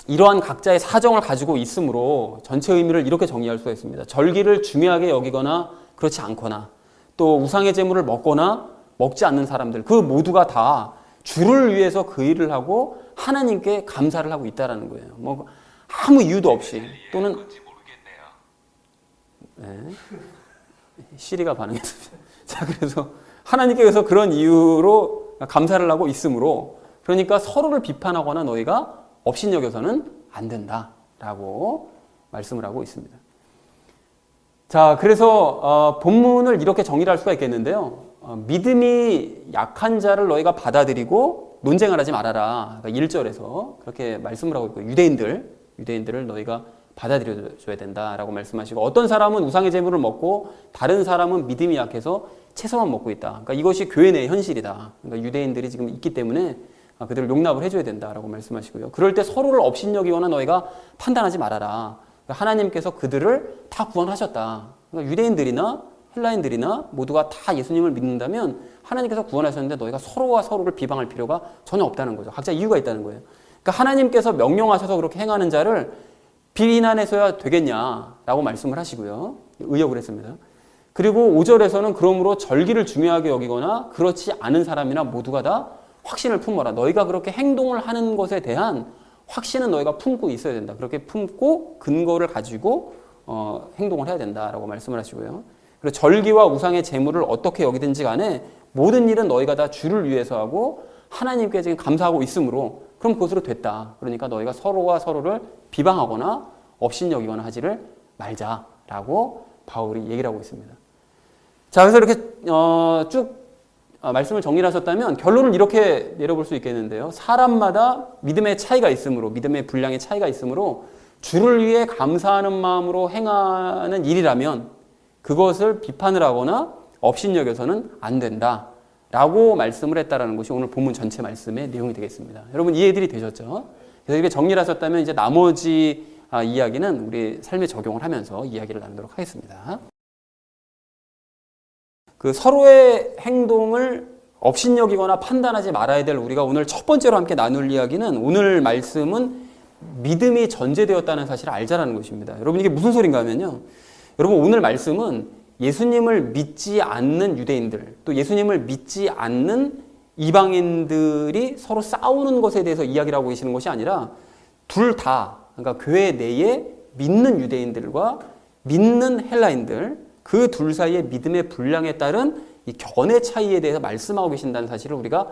이러한 각자의 사정을 가지고 있으므로 전체 의미를 이렇게 정리할 수가 있습니다. 절기를 중요하게 여기거나 그렇지 않거나 또 우상의 제물을 먹거나 먹지 않는 사람들 그 모두가 다 주를 위해서 그 일을 하고 하나님께 감사를 하고 있다는 거예요. 뭐 아무 이유도 없이 또는 네. 시리가 반응했습니다. 자, 그래서 하나님께서 그런 이유로 감사를 하고 있으므로 그러니까 서로를 비판하거나 너희가 업신여겨서는 안 된다라고 말씀을 하고 있습니다. 자, 그래서 본문을 이렇게 정리를 할 수가 있겠는데요. 믿음이 약한 자를 너희가 받아들이고 논쟁을 하지 말아라. 그러니까 1절에서 그렇게 말씀을 하고 있고 유대인들을 너희가 받아들여줘야 된다라고 말씀하시고 어떤 사람은 우상의 제물을 먹고 다른 사람은 믿음이 약해서 채소만 먹고 있다. 그러니까 이것이 교회 내의 현실이다. 그러니까 유대인들이 지금 있기 때문에 그들을 용납을 해줘야 된다라고 말씀하시고요. 그럴 때 서로를 업신여기거나 너희가 판단하지 말아라. 그러니까 하나님께서 그들을 다 구원하셨다. 그러니까 유대인들이나 헬라인들이나 모두가 다 예수님을 믿는다면 하나님께서 구원하셨는데 너희가 서로와 서로를 비방할 필요가 전혀 없다는 거죠. 각자 이유가 있다는 거예요. 그러니까 하나님께서 명령하셔서 그렇게 행하는 자를 비난해서야 되겠냐라고 말씀을 하시고요. 의역을 했습니다. 그리고 5절에서는 그러므로 절기를 중요하게 여기거나 그렇지 않은 사람이나 모두가 다 확신을 품어라. 너희가 그렇게 행동을 하는 것에 대한 확신은 너희가 품고 있어야 된다. 그렇게 품고 근거를 가지고 행동을 해야 된다라고 말씀을 하시고요. 그리고 절기와 우상의 제물을 어떻게 여기든지 간에 모든 일은 너희가 다 주를 위해서 하고 하나님께 지금 감사하고 있으므로 그럼 그것으로 됐다. 그러니까 너희가 서로가 서로를 비방하거나 업신여기거나 하지를 말자라고 바울이 얘기를 하고 있습니다. 자, 그래서 이렇게 쭉 말씀을 정리를 하셨다면 결론을 이렇게 내려볼 수 있겠는데요. 사람마다 믿음의 차이가 있으므로 믿음의 분량의 차이가 있으므로 주를 위해 감사하는 마음으로 행하는 일이라면 그것을 비판을 하거나 업신여겨서는 안 된다라고 말씀을 했다라는 것이 오늘 본문 전체 말씀의 내용이 되겠습니다. 여러분 이해들이 되셨죠? 그래서 이렇게 정리를 하셨다면 이제 나머지 이야기는 우리 삶에 적용을 하면서 이야기를 나누도록 하겠습니다. 그 서로의 행동을 업신여기거나 판단하지 말아야 될 우리가 오늘 첫 번째로 함께 나눌 이야기는 오늘 말씀은 믿음이 전제되었다는 사실을 알자라는 것입니다. 여러분 이게 무슨 소린가 하면요. 여러분 오늘 말씀은 예수님을 믿지 않는 유대인들 또 예수님을 믿지 않는 이방인들이 서로 싸우는 것에 대해서 이야기를 하고 계시는 것이 아니라 둘 다 그러니까 교회 내에 믿는 유대인들과 믿는 헬라인들 그 둘 사이의 믿음의 분량에 따른 이 견해 차이에 대해서 말씀하고 계신다는 사실을 우리가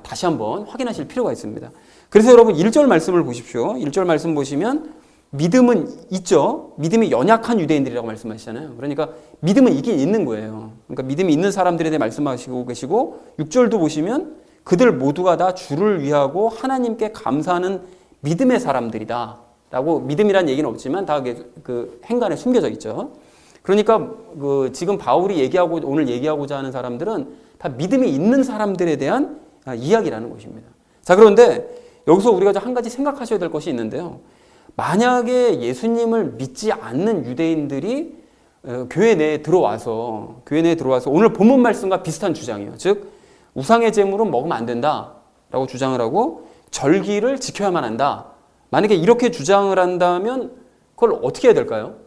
다시 한번 확인하실 필요가 있습니다. 그래서 여러분 1절 말씀을 보십시오. 1절 말씀 보시면 믿음은 있죠. 믿음이 연약한 유대인들이라고 말씀하시잖아요. 그러니까 믿음은 있긴 있는 거예요. 그러니까 믿음이 있는 사람들에 대해 말씀하시고 계시고 6절도 보시면 그들 모두가 다 주를 위하고 하나님께 감사하는 믿음의 사람들이다. 라고 믿음이란 얘기는 없지만 다 그 행간에 숨겨져 있죠. 그러니까 그 지금 바울이 오늘 얘기하고자 하는 사람들은 다 믿음이 있는 사람들에 대한 이야기라는 것입니다. 자, 그런데 여기서 우리가 한 가지 생각하셔야 될 것이 있는데요. 만약에 예수님을 믿지 않는 유대인들이 교회 내에 들어와서 오늘 본문 말씀과 비슷한 주장이에요. 즉 우상의 제물은 먹으면 안 된다라고 주장을 하고 절기를 지켜야만 한다. 만약에 이렇게 주장을 한다면 그걸 어떻게 해야 될까요?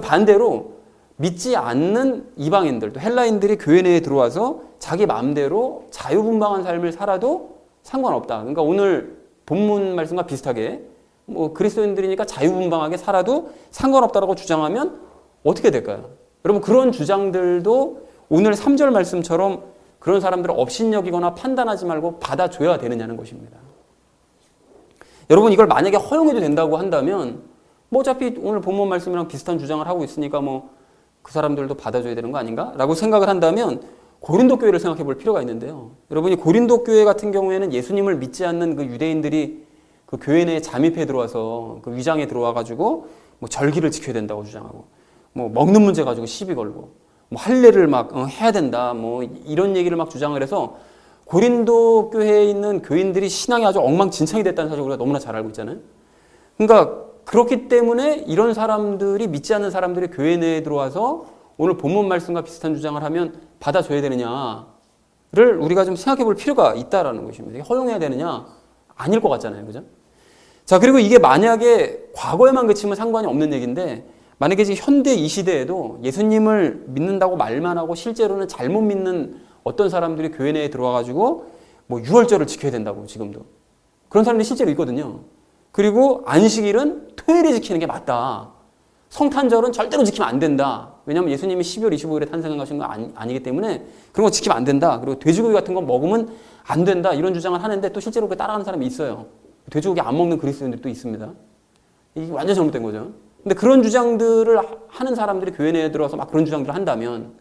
반대로 믿지 않는 이방인들, 또 헬라인들이 교회 내에 들어와서 자기 마음대로 자유분방한 삶을 살아도 상관없다. 그러니까 오늘 본문 말씀과 비슷하게 뭐 그리스도인들이니까 자유분방하게 살아도 상관없다라고 주장하면 어떻게 될까요? 여러분 그런 주장들도 오늘 3절 말씀처럼 그런 사람들을 업신여기거나 판단하지 말고 받아줘야 되느냐는 것입니다. 여러분 이걸 만약에 허용해도 된다고 한다면 뭐 어차피 오늘 본문 말씀이랑 비슷한 주장을 하고 있으니까 뭐 그 사람들도 받아줘야 되는 거 아닌가? 라고 생각을 한다면 고린도 교회를 생각해 볼 필요가 있는데요. 여러분이 고린도 교회 같은 경우에는 예수님을 믿지 않는 그 유대인들이 그 교회 내에 잠입해 들어와서 그 위장에 들어와 가지고 뭐 절기를 지켜야 된다고 주장하고 뭐 먹는 문제 가지고 시비 걸고 뭐 할례를 막 해야 된다 뭐 이런 얘기를 막 주장을 해서 고린도 교회에 있는 교인들이 신앙이 아주 엉망진창이 됐다는 사실을 우리가 너무나 잘 알고 있잖아요. 그러니까 그렇기 때문에 이런 사람들이 믿지 않는 사람들이 교회 내에 들어와서 오늘 본문 말씀과 비슷한 주장을 하면 받아줘야 되느냐를 우리가 좀 생각해 볼 필요가 있다라는 것입니다. 허용해야 되느냐? 아닐 것 같잖아요. 그죠? 자, 그리고 이게 만약에 과거에만 그치면 상관이 없는 얘기인데 만약에 지금 현대 이 시대에도 예수님을 믿는다고 말만 하고 실제로는 잘못 믿는 어떤 사람들이 교회 내에 들어와가지고 뭐 유월절을 지켜야 된다고 지금도 그런 사람들이 실제로 있거든요. 그리고 안식일은 토요일에 지키는 게 맞다. 성탄절은 절대로 지키면 안 된다. 왜냐하면 예수님이 12월 25일에 탄생하신 건 아니기 때문에 그런 거 지키면 안 된다. 그리고 돼지고기 같은 거 먹으면 안 된다. 이런 주장을 하는데 또 실제로 그렇게 따라하는 사람이 있어요. 돼지고기 안 먹는 그리스도인들도 있습니다. 이게 완전 잘못된 거죠. 근데 그런 주장들을 하는 사람들이 교회 내에 들어와서 막 그런 주장들을 한다면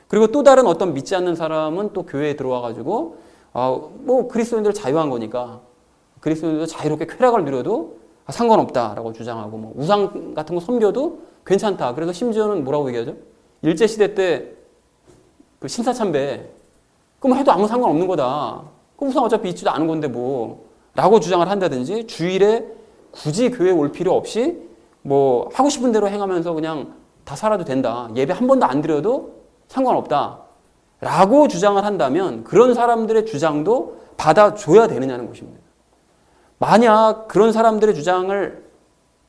그리고 또 다른 어떤 믿지 않는 사람은 또 교회에 들어와가지고 뭐 그리스도인들 자유한 거니까 그리스도인들도 자유롭게 쾌락을 누려도 상관없다라고 주장하고 뭐 우상 같은 거 섬겨도 괜찮다. 그래서 심지어는 뭐라고 얘기하죠? 일제시대 때 그 신사참배 그럼 해도 아무 상관없는 거다. 그 우상 어차피 있지도 않은 건데 뭐 라고 주장을 한다든지 주일에 굳이 교회에 올 필요 없이 뭐 하고 싶은 대로 행하면서 그냥 다 살아도 된다. 예배 한 번도 안 드려도 상관없다. 라고 주장을 한다면 그런 사람들의 주장도 받아줘야 되느냐는 것입니다. 만약 그런 사람들의 주장을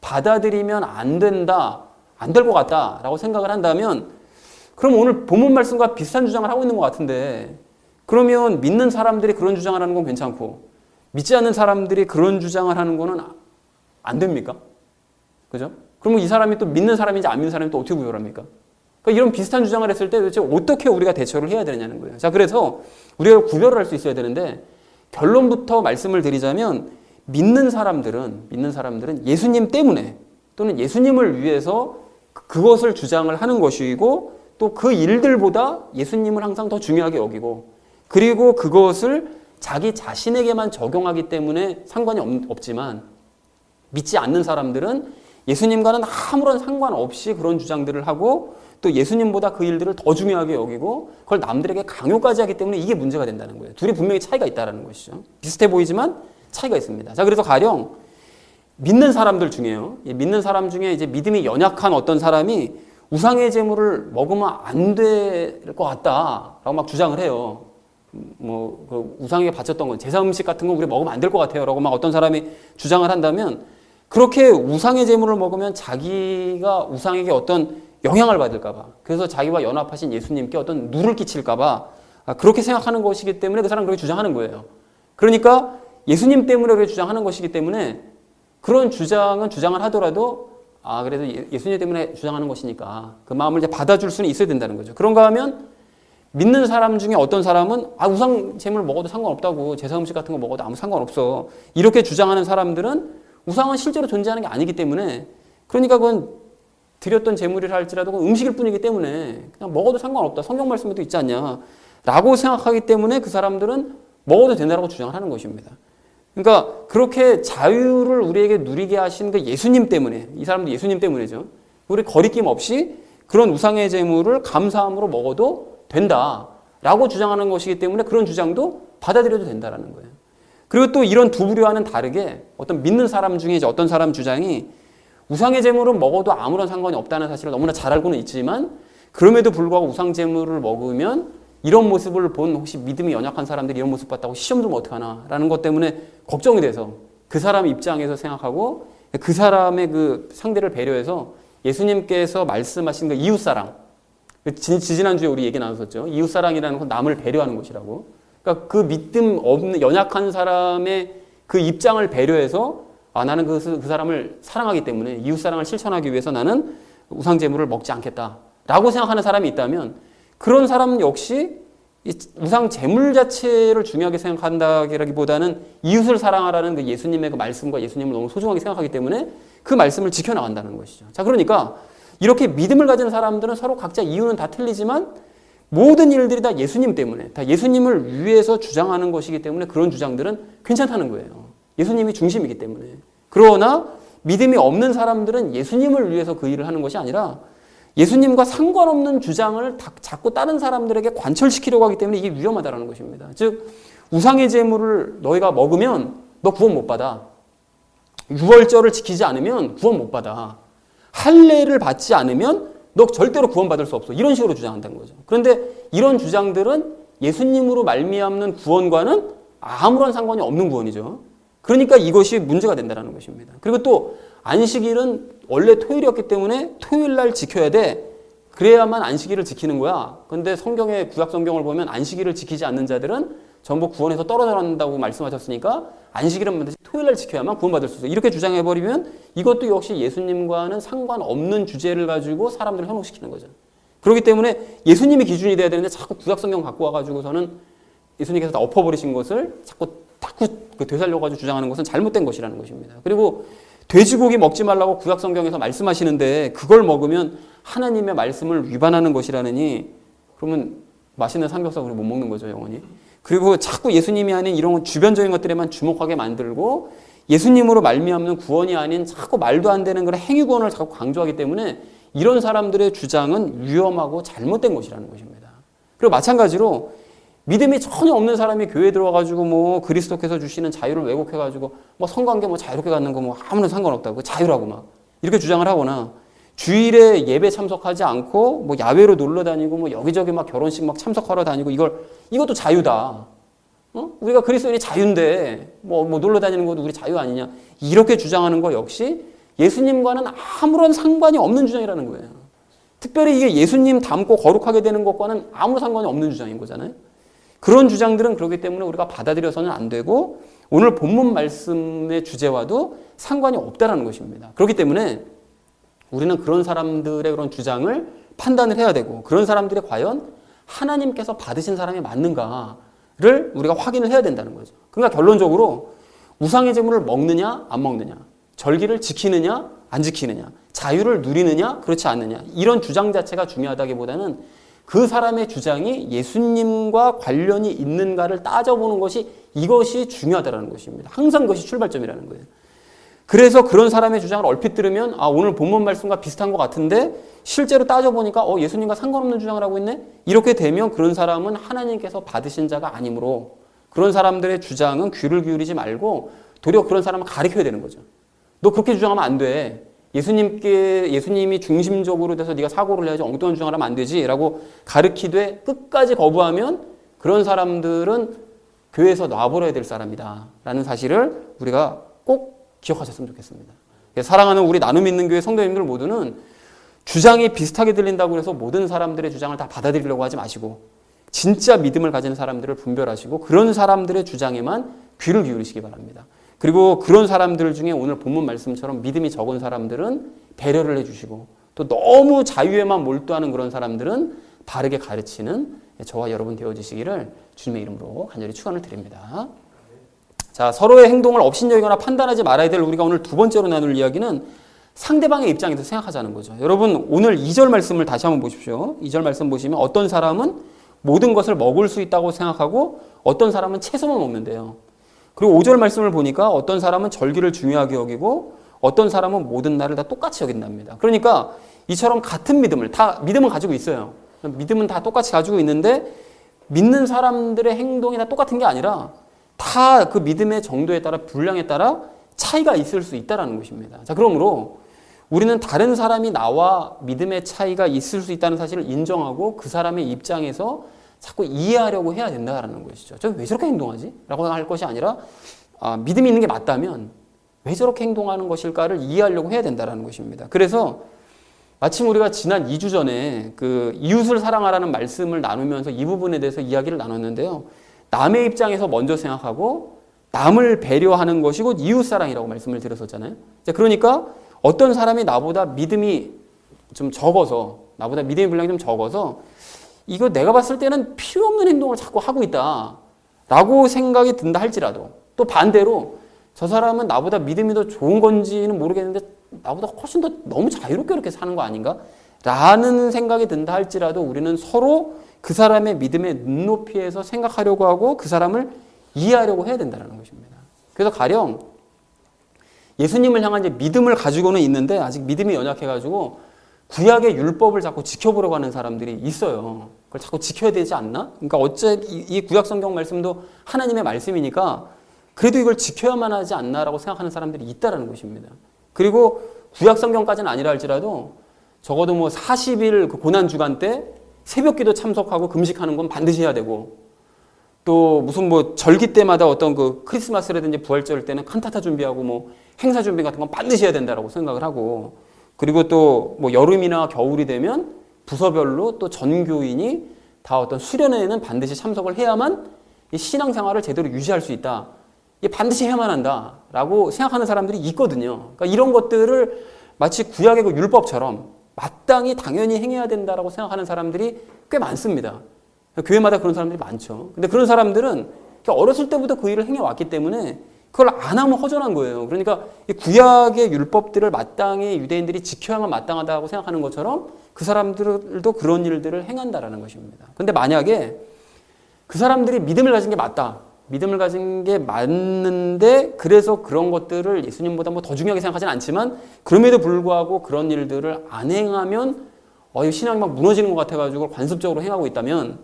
받아들이면 안 된다, 안 될 것 같다 라고 생각을 한다면 그럼 오늘 본문 말씀과 비슷한 주장을 하고 있는 것 같은데 그러면 믿는 사람들이 그런 주장을 하는 건 괜찮고 믿지 않는 사람들이 그런 주장을 하는 거는 안 됩니까? 그죠? 그러면 이 사람이 또 믿는 사람인지 안 믿는 사람인지 또 어떻게 구별합니까? 그러니까 이런 비슷한 주장을 했을 때 도대체 어떻게 우리가 대처를 해야 되느냐는 거예요. 자, 그래서 우리가 구별을 할 수 있어야 되는데 결론부터 말씀을 드리자면 믿는 사람들은 예수님 때문에 또는 예수님을 위해서 그것을 주장을 하는 것이고 또 그 일들보다 예수님을 항상 더 중요하게 여기고 그리고 그것을 자기 자신에게만 적용하기 때문에 상관이 없지만 믿지 않는 사람들은 예수님과는 아무런 상관없이 그런 주장들을 하고 또 예수님보다 그 일들을 더 중요하게 여기고 그걸 남들에게 강요까지 하기 때문에 이게 문제가 된다는 거예요. 둘이 분명히 차이가 있다는 것이죠. 비슷해 보이지만 차이가 있습니다. 자, 그래서 가령 믿는 사람들 중에요. 믿는 사람 중에 이제 믿음이 연약한 어떤 사람이 우상의 제물을 먹으면 안 될 것 같다라고 막 주장을 해요. 뭐 그 우상에게 바쳤던 건 제사 음식 같은 거 우리 먹으면 안 될 것 같아요라고 막 어떤 사람이 주장을 한다면 그렇게 우상의 제물을 먹으면 자기가 우상에게 어떤 영향을 받을까봐 그래서 자기와 연합하신 예수님께 어떤 누를 끼칠까봐 그렇게 생각하는 것이기 때문에 그 사람은 그렇게 주장하는 거예요. 그러니까 예수님 때문에 그렇게 주장하는 것이기 때문에 그런 주장을 하더라도 그래도 예수님 때문에 주장하는 것이니까 그 마음을 이제 받아줄 수는 있어야 된다는 거죠. 그런가 하면 믿는 사람 중에 어떤 사람은 우상 제물 먹어도 상관없다고 제사 음식 같은 거 먹어도 아무 상관없어 이렇게 주장하는 사람들은 우상은 실제로 존재하는 게 아니기 때문에 그러니까 그건 드렸던 제물이라 할지라도 그건 음식일 뿐이기 때문에 그냥 먹어도 상관없다. 성경 말씀에도 있지 않냐 라고 생각하기 때문에 그 사람들은 먹어도 된다고 주장을 하는 것입니다. 그러니까 그렇게 자유를 우리에게 누리게 하신 그 예수님 때문에 이 사람도 예수님 때문이죠. 우리 거리낌 없이 그런 우상의 제물을 감사함으로 먹어도 된다라고 주장하는 것이기 때문에 그런 주장도 받아들여도 된다라는 거예요. 그리고 또 이런 두 부류와는 다르게 어떤 믿는 사람 중에 이제 어떤 사람 주장이 우상의 제물은 먹어도 아무런 상관이 없다는 사실을 너무나 잘 알고는 있지만 그럼에도 불구하고 우상 제물을 먹으면 이런 모습을 본 혹시 믿음이 연약한 사람들이 이런 모습 봤다고 시험 좀 어떡하나 라는 것 때문에 걱정이 돼서 그 사람 입장에서 생각하고 그 사람의 그 상대를 배려해서 예수님께서 말씀하신 그 이웃사랑 지지난주에 우리 얘기 나눴었죠. 이웃사랑이라는 건 남을 배려하는 것이라고. 그러니까 그 믿음 없는 연약한 사람의 그 입장을 배려해서 나는 그 사람을 사랑하기 때문에 이웃사랑을 실천하기 위해서 나는 우상제물을 먹지 않겠다라고 생각하는 사람이 있다면 그런 사람 역시 이 우상제물 자체를 중요하게 생각한다기보다는 이웃을 사랑하라는 그 예수님의 그 말씀과 예수님을 너무 소중하게 생각하기 때문에 그 말씀을 지켜나간다는 것이죠. 자, 그러니까 이렇게 믿음을 가진 사람들은 서로 각자 이유는 다 틀리지만 모든 일들이 다 예수님 때문에, 다 예수님을 위해서 주장하는 것이기 때문에 그런 주장들은 괜찮다는 거예요. 예수님이 중심이기 때문에. 그러나 믿음이 없는 사람들은 예수님을 위해서 그 일을 하는 것이 아니라 예수님과 상관없는 주장을 자꾸 다른 사람들에게 관철시키려고 하기 때문에 이게 위험하다는 것입니다. 즉 우상의 제물을 너희가 먹으면 너 구원 못 받아. 유월절을 지키지 않으면 구원 못 받아. 할례를 받지 않으면 너 절대로 구원받을 수 없어. 이런 식으로 주장한다는 거죠. 그런데 이런 주장들은 예수님으로 말미암는 구원과는 아무런 상관이 없는 구원이죠. 그러니까 이것이 문제가 된다는 것입니다. 그리고 또 안식일은 원래 토요일이었기 때문에 토요일 날 지켜야 돼. 그래야만 안식일을 지키는 거야. 그런데 성경의 구약 성경을 보면 안식일을 지키지 않는 자들은 전부 구원에서 떨어져 난다고 말씀하셨으니까 안식일은 반드시 토요일 날 지켜야만 구원받을 수 있어. 이렇게 주장해버리면 이것도 역시 예수님과는 상관없는 주제를 가지고 사람들을 현혹시키는 거죠. 그렇기 때문에 예수님이 기준이 돼야 되는데 자꾸 구약 성경 갖고 와가지고서는 예수님께서 다 엎어버리신 것을 자꾸 되살려가지고 주장하는 것은 잘못된 것이라는 것입니다. 그리고 돼지고기 먹지 말라고 구약 성경에서 말씀하시는데 그걸 먹으면 하나님의 말씀을 위반하는 것이라느니 그러면 맛있는 삼겹살 우리 못 먹는 거죠, 영원히. 그리고 자꾸 예수님이 아닌 이런 주변적인 것들에만 주목하게 만들고 예수님으로 말미암는 구원이 아닌 자꾸 말도 안 되는 그런 행위 구원을 자꾸 강조하기 때문에 이런 사람들의 주장은 위험하고 잘못된 것이라는 것입니다. 그리고 마찬가지로 믿음이 전혀 없는 사람이 교회에 들어와가지고 뭐 그리스도께서 주시는 자유를 왜곡해가지고 뭐 성관계 뭐 자유롭게 갖는 거 뭐 아무런 상관없다고 자유라고 막 이렇게 주장을 하거나 주일에 예배 참석하지 않고 뭐 야외로 놀러 다니고 뭐 여기저기 막 결혼식 막 참석하러 다니고 이것도 자유다. 우리가 그리스도인이 자유인데 뭐 놀러 다니는 것도 우리 자유 아니냐. 이렇게 주장하는 거 역시 예수님과는 아무런 상관이 없는 주장이라는 거예요. 특별히 이게 예수님 닮고 거룩하게 되는 것과는 아무 상관이 없는 주장인 거잖아요. 그런 주장들은 그렇기 때문에 우리가 받아들여서는 안 되고 오늘 본문 말씀의 주제와도 상관이 없다는 것입니다. 그렇기 때문에 우리는 그런 사람들의 그런 주장을 판단을 해야 되고 그런 사람들이 과연 하나님께서 받으신 사람이 맞는가를 우리가 확인을 해야 된다는 거죠. 그러니까 결론적으로 우상의 제물을 먹느냐 안 먹느냐, 절기를 지키느냐 안 지키느냐, 자유를 누리느냐 그렇지 않느냐 이런 주장 자체가 중요하다기보다는 그 사람의 주장이 예수님과 관련이 있는가를 따져보는 것이 이것이 중요하다는 것입니다. 항상 그것이 출발점이라는 거예요. 그래서 그런 사람의 주장을 얼핏 들으면 오늘 본문 말씀과 비슷한 것 같은데 실제로 따져보니까 예수님과 상관없는 주장을 하고 있네? 이렇게 되면 그런 사람은 하나님께서 받으신 자가 아니므로 그런 사람들의 주장은 귀를 기울이지 말고 도리어 그런 사람을 가르쳐야 되는 거죠. 너 그렇게 주장하면 안 돼. 예수님이 중심적으로 돼서 네가 사고를 해야지 엉뚱한 주장을 하면 안 되지 라고 가르치되 끝까지 거부하면 그런 사람들은 교회에서 놔버려야 될 사람이다 라는 사실을 우리가 꼭 기억하셨으면 좋겠습니다. 사랑하는 우리 나눔 있는 교회 성도님들 모두는 주장이 비슷하게 들린다고 해서 모든 사람들의 주장을 다 받아들이려고 하지 마시고 진짜 믿음을 가진 사람들을 분별하시고 그런 사람들의 주장에만 귀를 기울이시기 바랍니다. 그리고 그런 사람들 중에 오늘 본문 말씀처럼 믿음이 적은 사람들은 배려를 해주시고 또 너무 자유에만 몰두하는 그런 사람들은 바르게 가르치는 저와 여러분 되어주시기를 주님의 이름으로 간절히 축원을 드립니다. 자, 서로의 행동을 업신여기거나 판단하지 말아야 될 우리가 오늘 두 번째로 나눌 이야기는 상대방의 입장에서 생각하자는 거죠. 여러분 오늘 2절 말씀을 다시 한번 보십시오. 2절 말씀 보시면 어떤 사람은 모든 것을 먹을 수 있다고 생각하고 어떤 사람은 채소만 먹는데요. 그리고 5절 말씀을 보니까 어떤 사람은 절기를 중요하게 여기고 어떤 사람은 모든 날을 다 똑같이 여긴답니다. 그러니까 이처럼 같은 믿음은 가지고 있어요. 믿음은 다 똑같이 가지고 있는데 믿는 사람들의 행동이 다 똑같은 게 아니라 다 그 믿음의 정도에 따라 분량에 따라 차이가 있을 수 있다는 것입니다. 자, 그러므로 우리는 다른 사람이 나와 믿음의 차이가 있을 수 있다는 사실을 인정하고 그 사람의 입장에서 자꾸 이해하려고 해야 된다는 것이죠. 저 왜 저렇게 행동하지? 라고 할 것이 아니라 믿음이 있는 게 맞다면 왜 저렇게 행동하는 것일까를 이해하려고 해야 된다는 것입니다. 그래서 마침 우리가 지난 2주 전에 그 이웃을 사랑하라는 말씀을 나누면서 이 부분에 대해서 이야기를 나눴는데요. 남의 입장에서 먼저 생각하고 남을 배려하는 것이 곧 이웃사랑이라고 말씀을 드렸었잖아요. 그러니까 어떤 사람이 나보다 믿음이 좀 적어서, 나보다 믿음의 분량이 좀 적어서 이거 내가 봤을 때는 필요 없는 행동을 자꾸 하고 있다 라고 생각이 든다 할지라도, 또 반대로 저 사람은 나보다 믿음이 더 좋은 건지는 모르겠는데 나보다 훨씬 더 너무 자유롭게 이렇게 사는 거 아닌가? 라는 생각이 든다 할지라도 우리는 서로 그 사람의 믿음의 눈높이에서 생각하려고 하고 그 사람을 이해하려고 해야 된다는 것입니다. 그래서 가령 예수님을 향한 이제 믿음을 가지고는 있는데 아직 믿음이 연약해가지고 구약의 율법을 자꾸 지켜보려고 하는 사람들이 있어요. 그걸 자꾸 지켜야 되지 않나? 그러니까 어째 이 구약 성경 말씀도 하나님의 말씀이니까 그래도 이걸 지켜야만 하지 않나라고 생각하는 사람들이 있다라는 것입니다. 그리고 구약 성경까지는 아니라 할지라도 적어도 뭐 40일 그 고난 주간 때 새벽기도 참석하고 금식하는 건 반드시 해야 되고, 또 무슨 뭐 절기 때마다 어떤 그 크리스마스라든지 부활절 때는 칸타타 준비하고 뭐 행사 준비 같은 건 반드시 해야 된다라고 생각을 하고, 그리고 또 뭐 여름이나 겨울이 되면 부서별로 또 전교인이 다 어떤 수련회에는 반드시 참석을 해야만 이 신앙생활을 제대로 유지할 수 있다. 이게 반드시 해야만 한다라고 생각하는 사람들이 있거든요. 그러니까 이런 것들을 마치 구약의 그 율법처럼 마땅히 당연히 행해야 된다라고 생각하는 사람들이 꽤 많습니다. 교회마다 그런 사람들이 많죠. 근데 그런 사람들은 어렸을 때부터 그 일을 행해왔기 때문에 그걸 안 하면 허전한 거예요. 그러니까 이 구약의 율법들을 마땅히 유대인들이 지켜야만 마땅하다고 생각하는 것처럼 그 사람들도 그런 일들을 행한다라는 것입니다. 근데 만약에 그 사람들이 믿음을 가진 게 맞다. 믿음을 가진 게 맞는데 그래서 그런 것들을 예수님보다 뭐 더 중요하게 생각하진 않지만 그럼에도 불구하고 그런 일들을 안 행하면 신앙이 막 무너지는 것 같아가지고 관습적으로 행하고 있다면,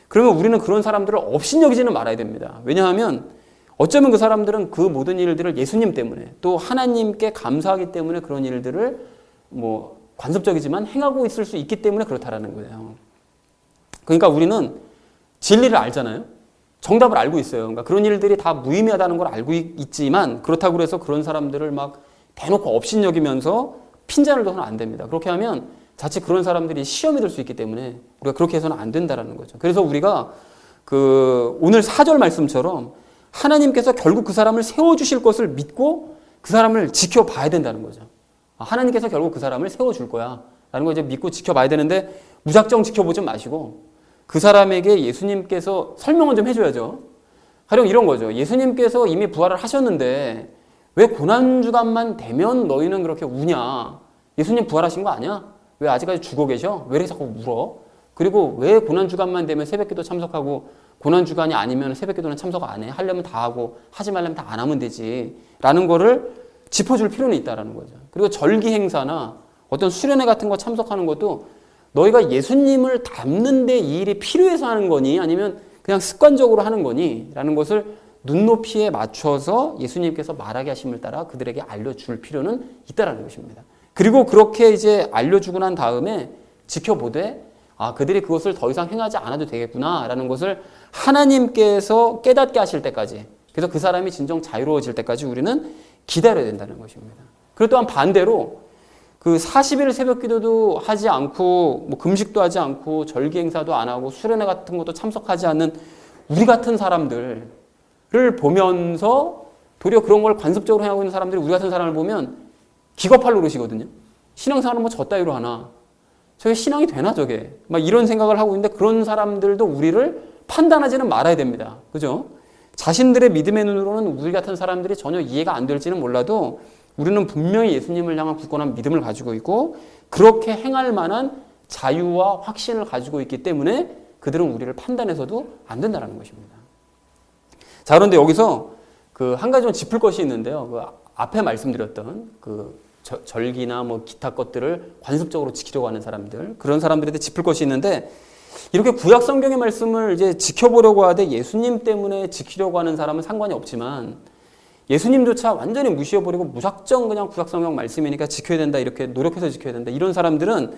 그러면 우리는 그런 사람들을 업신여기지는 말아야 됩니다. 왜냐하면 어쩌면 그 사람들은 그 모든 일들을 예수님 때문에 또 하나님께 감사하기 때문에 그런 일들을 뭐 관습적이지만 행하고 있을 수 있기 때문에 그렇다라는 거예요. 그러니까 우리는 진리를 알잖아요. 정답을 알고 있어요. 그러니까 그런 일들이 다 무의미하다는 걸 알고 있지만 그렇다고 해서 그런 사람들을 막 대놓고 업신여기면서 핀잔을 둬서는 안 됩니다. 그렇게 하면 자칫 그런 사람들이 시험이 될 수 있기 때문에 우리가 그렇게 해서는 안 된다는 거죠. 그래서 우리가 그 오늘 4절 말씀처럼 하나님께서 결국 그 사람을 세워주실 것을 믿고 그 사람을 지켜봐야 된다는 거죠. 하나님께서 결국 그 사람을 세워줄 거야 라는 걸 이제 믿고 지켜봐야 되는데 무작정 지켜보지 마시고 그 사람에게 예수님께서 설명을 좀 해줘야죠. 가령 이런 거죠. 예수님께서 이미 부활을 하셨는데 왜 고난주간만 되면 너희는 그렇게 우냐? 예수님 부활하신 거 아니야? 왜 아직까지 죽어 계셔? 왜 이렇게 자꾸 울어? 그리고 왜 고난주간만 되면 새벽기도 참석하고 고난주간이 아니면 새벽기도는 참석 안 해? 하려면 다 하고 하지 말려면 다 안 하면 되지 라는 거를 짚어줄 필요는 있다는 거죠. 그리고 절기 행사나 어떤 수련회 같은 거 참석하는 것도 너희가 예수님을 닮는 데 이 일이 필요해서 하는 거니 아니면 그냥 습관적으로 하는 거니 라는 것을 눈높이에 맞춰서 예수님께서 말하게 하심을 따라 그들에게 알려줄 필요는 있다는 것입니다. 그리고 그렇게 이제 알려주고 난 다음에 지켜보되 그들이 그것을 더 이상 행하지 않아도 되겠구나 라는 것을 하나님께서 깨닫게 하실 때까지, 그래서 그 사람이 진정 자유로워질 때까지 우리는 기다려야 된다는 것입니다. 그리고 또한 반대로 그 40일 새벽 기도도 하지 않고 뭐 금식도 하지 않고 절기 행사도 안 하고 수련회 같은 것도 참석하지 않는 우리 같은 사람들을 보면서 도리어 그런 걸 관습적으로 행하고 있는 사람들이 우리 같은 사람을 보면 기겁할 노릇이거든요. 신앙생활은 뭐 저 따위로 하나? 저게 신앙이 되나 저게? 막 이런 생각을 하고 있는데 그런 사람들도 우리를 판단하지는 말아야 됩니다. 그죠? 자신들의 믿음의 눈으로는 우리 같은 사람들이 전혀 이해가 안 될지는 몰라도 우리는 분명히 예수님을 향한 굳건한 믿음을 가지고 있고 그렇게 행할 만한 자유와 확신을 가지고 있기 때문에 그들은 우리를 판단해서도 안 된다는 것입니다. 자, 그런데 여기서 그 한 가지 좀 짚을 것이 있는데요. 그 앞에 말씀드렸던 그 절기나 뭐 기타 것들을 관습적으로 지키려고 하는 사람들, 그런 사람들한테 짚을 것이 있는데, 이렇게 구약 성경의 말씀을 이제 지켜보려고 하되 예수님 때문에 지키려고 하는 사람은 상관이 없지만 예수님조차 완전히 무시해버리고 무작정 그냥 구약 성경 말씀이니까 지켜야 된다, 이렇게 노력해서 지켜야 된다, 이런 사람들은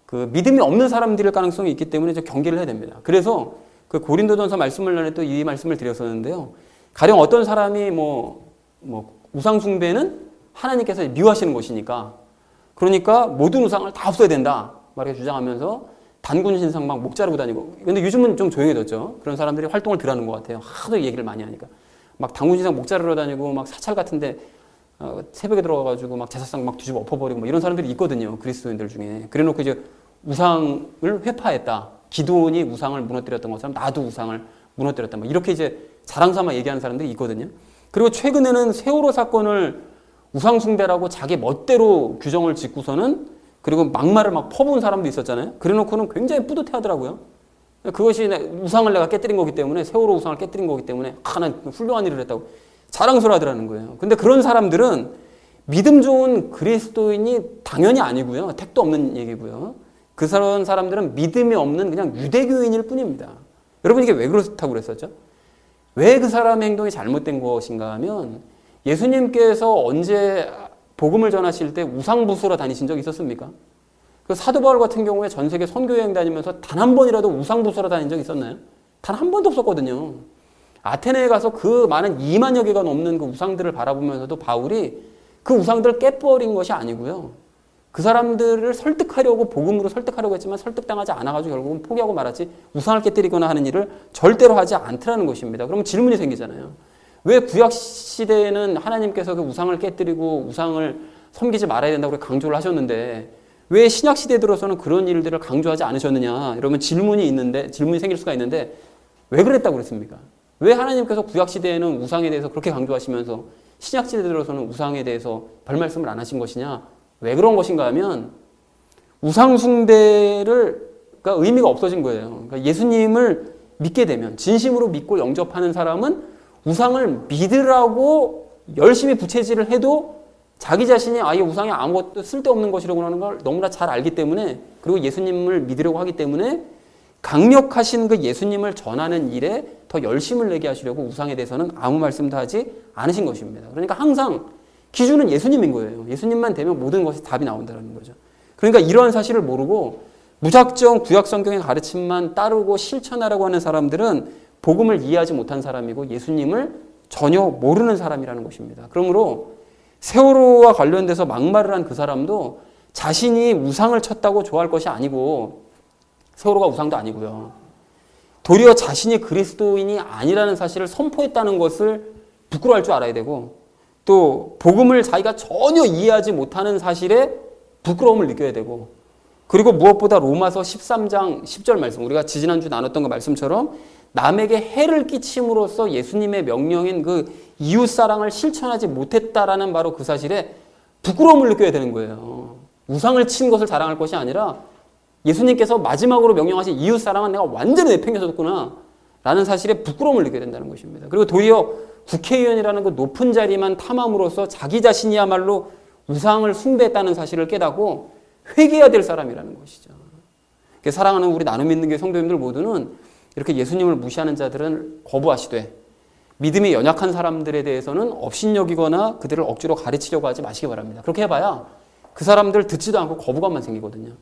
그 믿음이 없는 사람들일 가능성이 있기 때문에 이제 경계를 해야 됩니다. 그래서 그 고린도전서 말씀을 전에 또 이 말씀을 드렸었는데요. 가령 어떤 사람이 뭐 우상 숭배는 하나님께서 미워하시는 것이니까, 그러니까 모든 우상을 다 없애야 된다 말이렇게 주장하면서 단군 신상 막 목 자르고 다니고. 근데 요즘은 좀 조용해졌죠. 그런 사람들이 활동을 덜 하는 것 같아요. 하도 얘기를 많이 하니까. 막 당군신상 목 자르러 다니고 막 사찰 같은데 새벽에 들어가가지고 막 제사상 막 뒤집어 엎어버리고 뭐 이런 사람들이 있거든요. 그리스도인들 중에. 그래놓고 이제 우상을 회파했다. 기도원이 우상을 무너뜨렸던 것처럼 나도 우상을 무너뜨렸다. 뭐 이렇게 이제 자랑삼아 얘기하는 사람들이 있거든요. 그리고 최근에는 세월호 사건을 우상숭배라고 자기 멋대로 규정을 짓고서는 그리고 막말을 막 퍼부은 사람도 있었잖아요. 그래놓고는 굉장히 뿌듯해 하더라고요. 그것이 우상을 내가 깨뜨린 거기 때문에, 세월호 우상을 깨뜨린 거기 때문에 난 훌륭한 일을 했다고 자랑스러워 하더라는 거예요. 근데 그런 사람들은 믿음 좋은 그리스도인이 당연히 아니고요. 택도 없는 얘기고요. 그런 사람들은 믿음이 없는 그냥 유대교인일 뿐입니다. 여러분 이게 왜 그렇다고 그랬었죠? 왜 그 사람의 행동이 잘못된 것인가 하면 예수님께서 언제 복음을 전하실 때 우상부수러 다니신 적 있었습니까? 그 사도 바울 같은 경우에 전 세계 선교여행 다니면서 단 한 번이라도 우상부수러 다닌 적 있었나요? 단 한 번도 없었거든요. 아테네에 가서 그 많은 2만여 개가 넘는 그 우상들을 바라보면서도 바울이 그 우상들을 깨버린 것이 아니고요. 그 사람들을 설득하려고 복음으로 설득하려고 했지만 설득당하지 않아가지고 결국은 포기하고 말았지 우상을 깨뜨리거나 하는 일을 절대로 하지 않더라는 것입니다. 그러면 질문이 생기잖아요. 왜 구약 시대에는 하나님께서 그 우상을 깨뜨리고 우상을 섬기지 말아야 된다고 강조를 하셨는데 왜 신약 시대에 들어서는 그런 일들을 강조하지 않으셨느냐? 이러면 질문이 생길 수가 있는데 왜 그랬다고 그랬습니까? 왜 하나님께서 구약 시대에는 우상에 대해서 그렇게 강조하시면서 신약 시대에 들어서는 우상에 대해서 별 말씀을 안 하신 것이냐? 왜 그런 것인가 하면 우상 숭배가 의미가 없어진 거예요. 그러니까 예수님을 믿게 되면 진심으로 믿고 영접하는 사람은 우상을 믿으라고 열심히 부채질을 해도 자기 자신이 이 우상이 아무것도 쓸데없는 것이라고 하는 걸 너무나 잘 알기 때문에 그리고 예수님을 믿으려고 하기 때문에 강력하신 그 예수님을 전하는 일에 더 열심을 내게 하시려고 우상에 대해서는 아무 말씀도 하지 않으신 것입니다. 그러니까 항상 기준은 예수님인 거예요. 예수님만 되면 모든 것이 답이 나온다는 거죠. 그러니까 이러한 사실을 모르고 무작정 구약 성경의 가르침만 따르고 실천하라고 하는 사람들은 복음을 이해하지 못한 사람이고 예수님을 전혀 모르는 사람이라는 것입니다. 그러므로 세월호와 관련돼서 막말을 한 그 사람도 자신이 우상을 쳤다고 좋아할 것이 아니고 세월호가 우상도 아니고요. 도리어 자신이 그리스도인이 아니라는 사실을 선포했다는 것을 부끄러워할 줄 알아야 되고 또 복음을 자기가 전혀 이해하지 못하는 사실에 부끄러움을 느껴야 되고 그리고 무엇보다 로마서 13장 10절 말씀 우리가 지지난주 나눴던 그 말씀처럼 남에게 해를 끼침으로써 예수님의 명령인 그 이웃사랑을 실천하지 못했다라는 바로 그 사실에 부끄러움을 느껴야 되는 거예요. 우상을 친 것을 자랑할 것이 아니라 예수님께서 마지막으로 명령하신 이웃사랑은 내가 완전히 내팽겨쳤구나 라는 사실에 부끄러움을 느껴야 된다는 것입니다. 그리고 도리어 국회의원이라는 그 높은 자리만 탐함으로써 자기 자신이야말로 우상을 숭배했다는 사실을 깨닫고 회개해야 될 사람이라는 것이죠. 사랑하는 우리 나눔 믿는 교회 성도님들 모두는 이렇게 예수님을 무시하는 자들은 거부하시되 믿음이 연약한 사람들에 대해서는 업신여기거나 그들을 억지로 가르치려고 하지 마시기 바랍니다. 그렇게 해봐야 그 사람들 듣지도 않고 거부감만 생기거든요.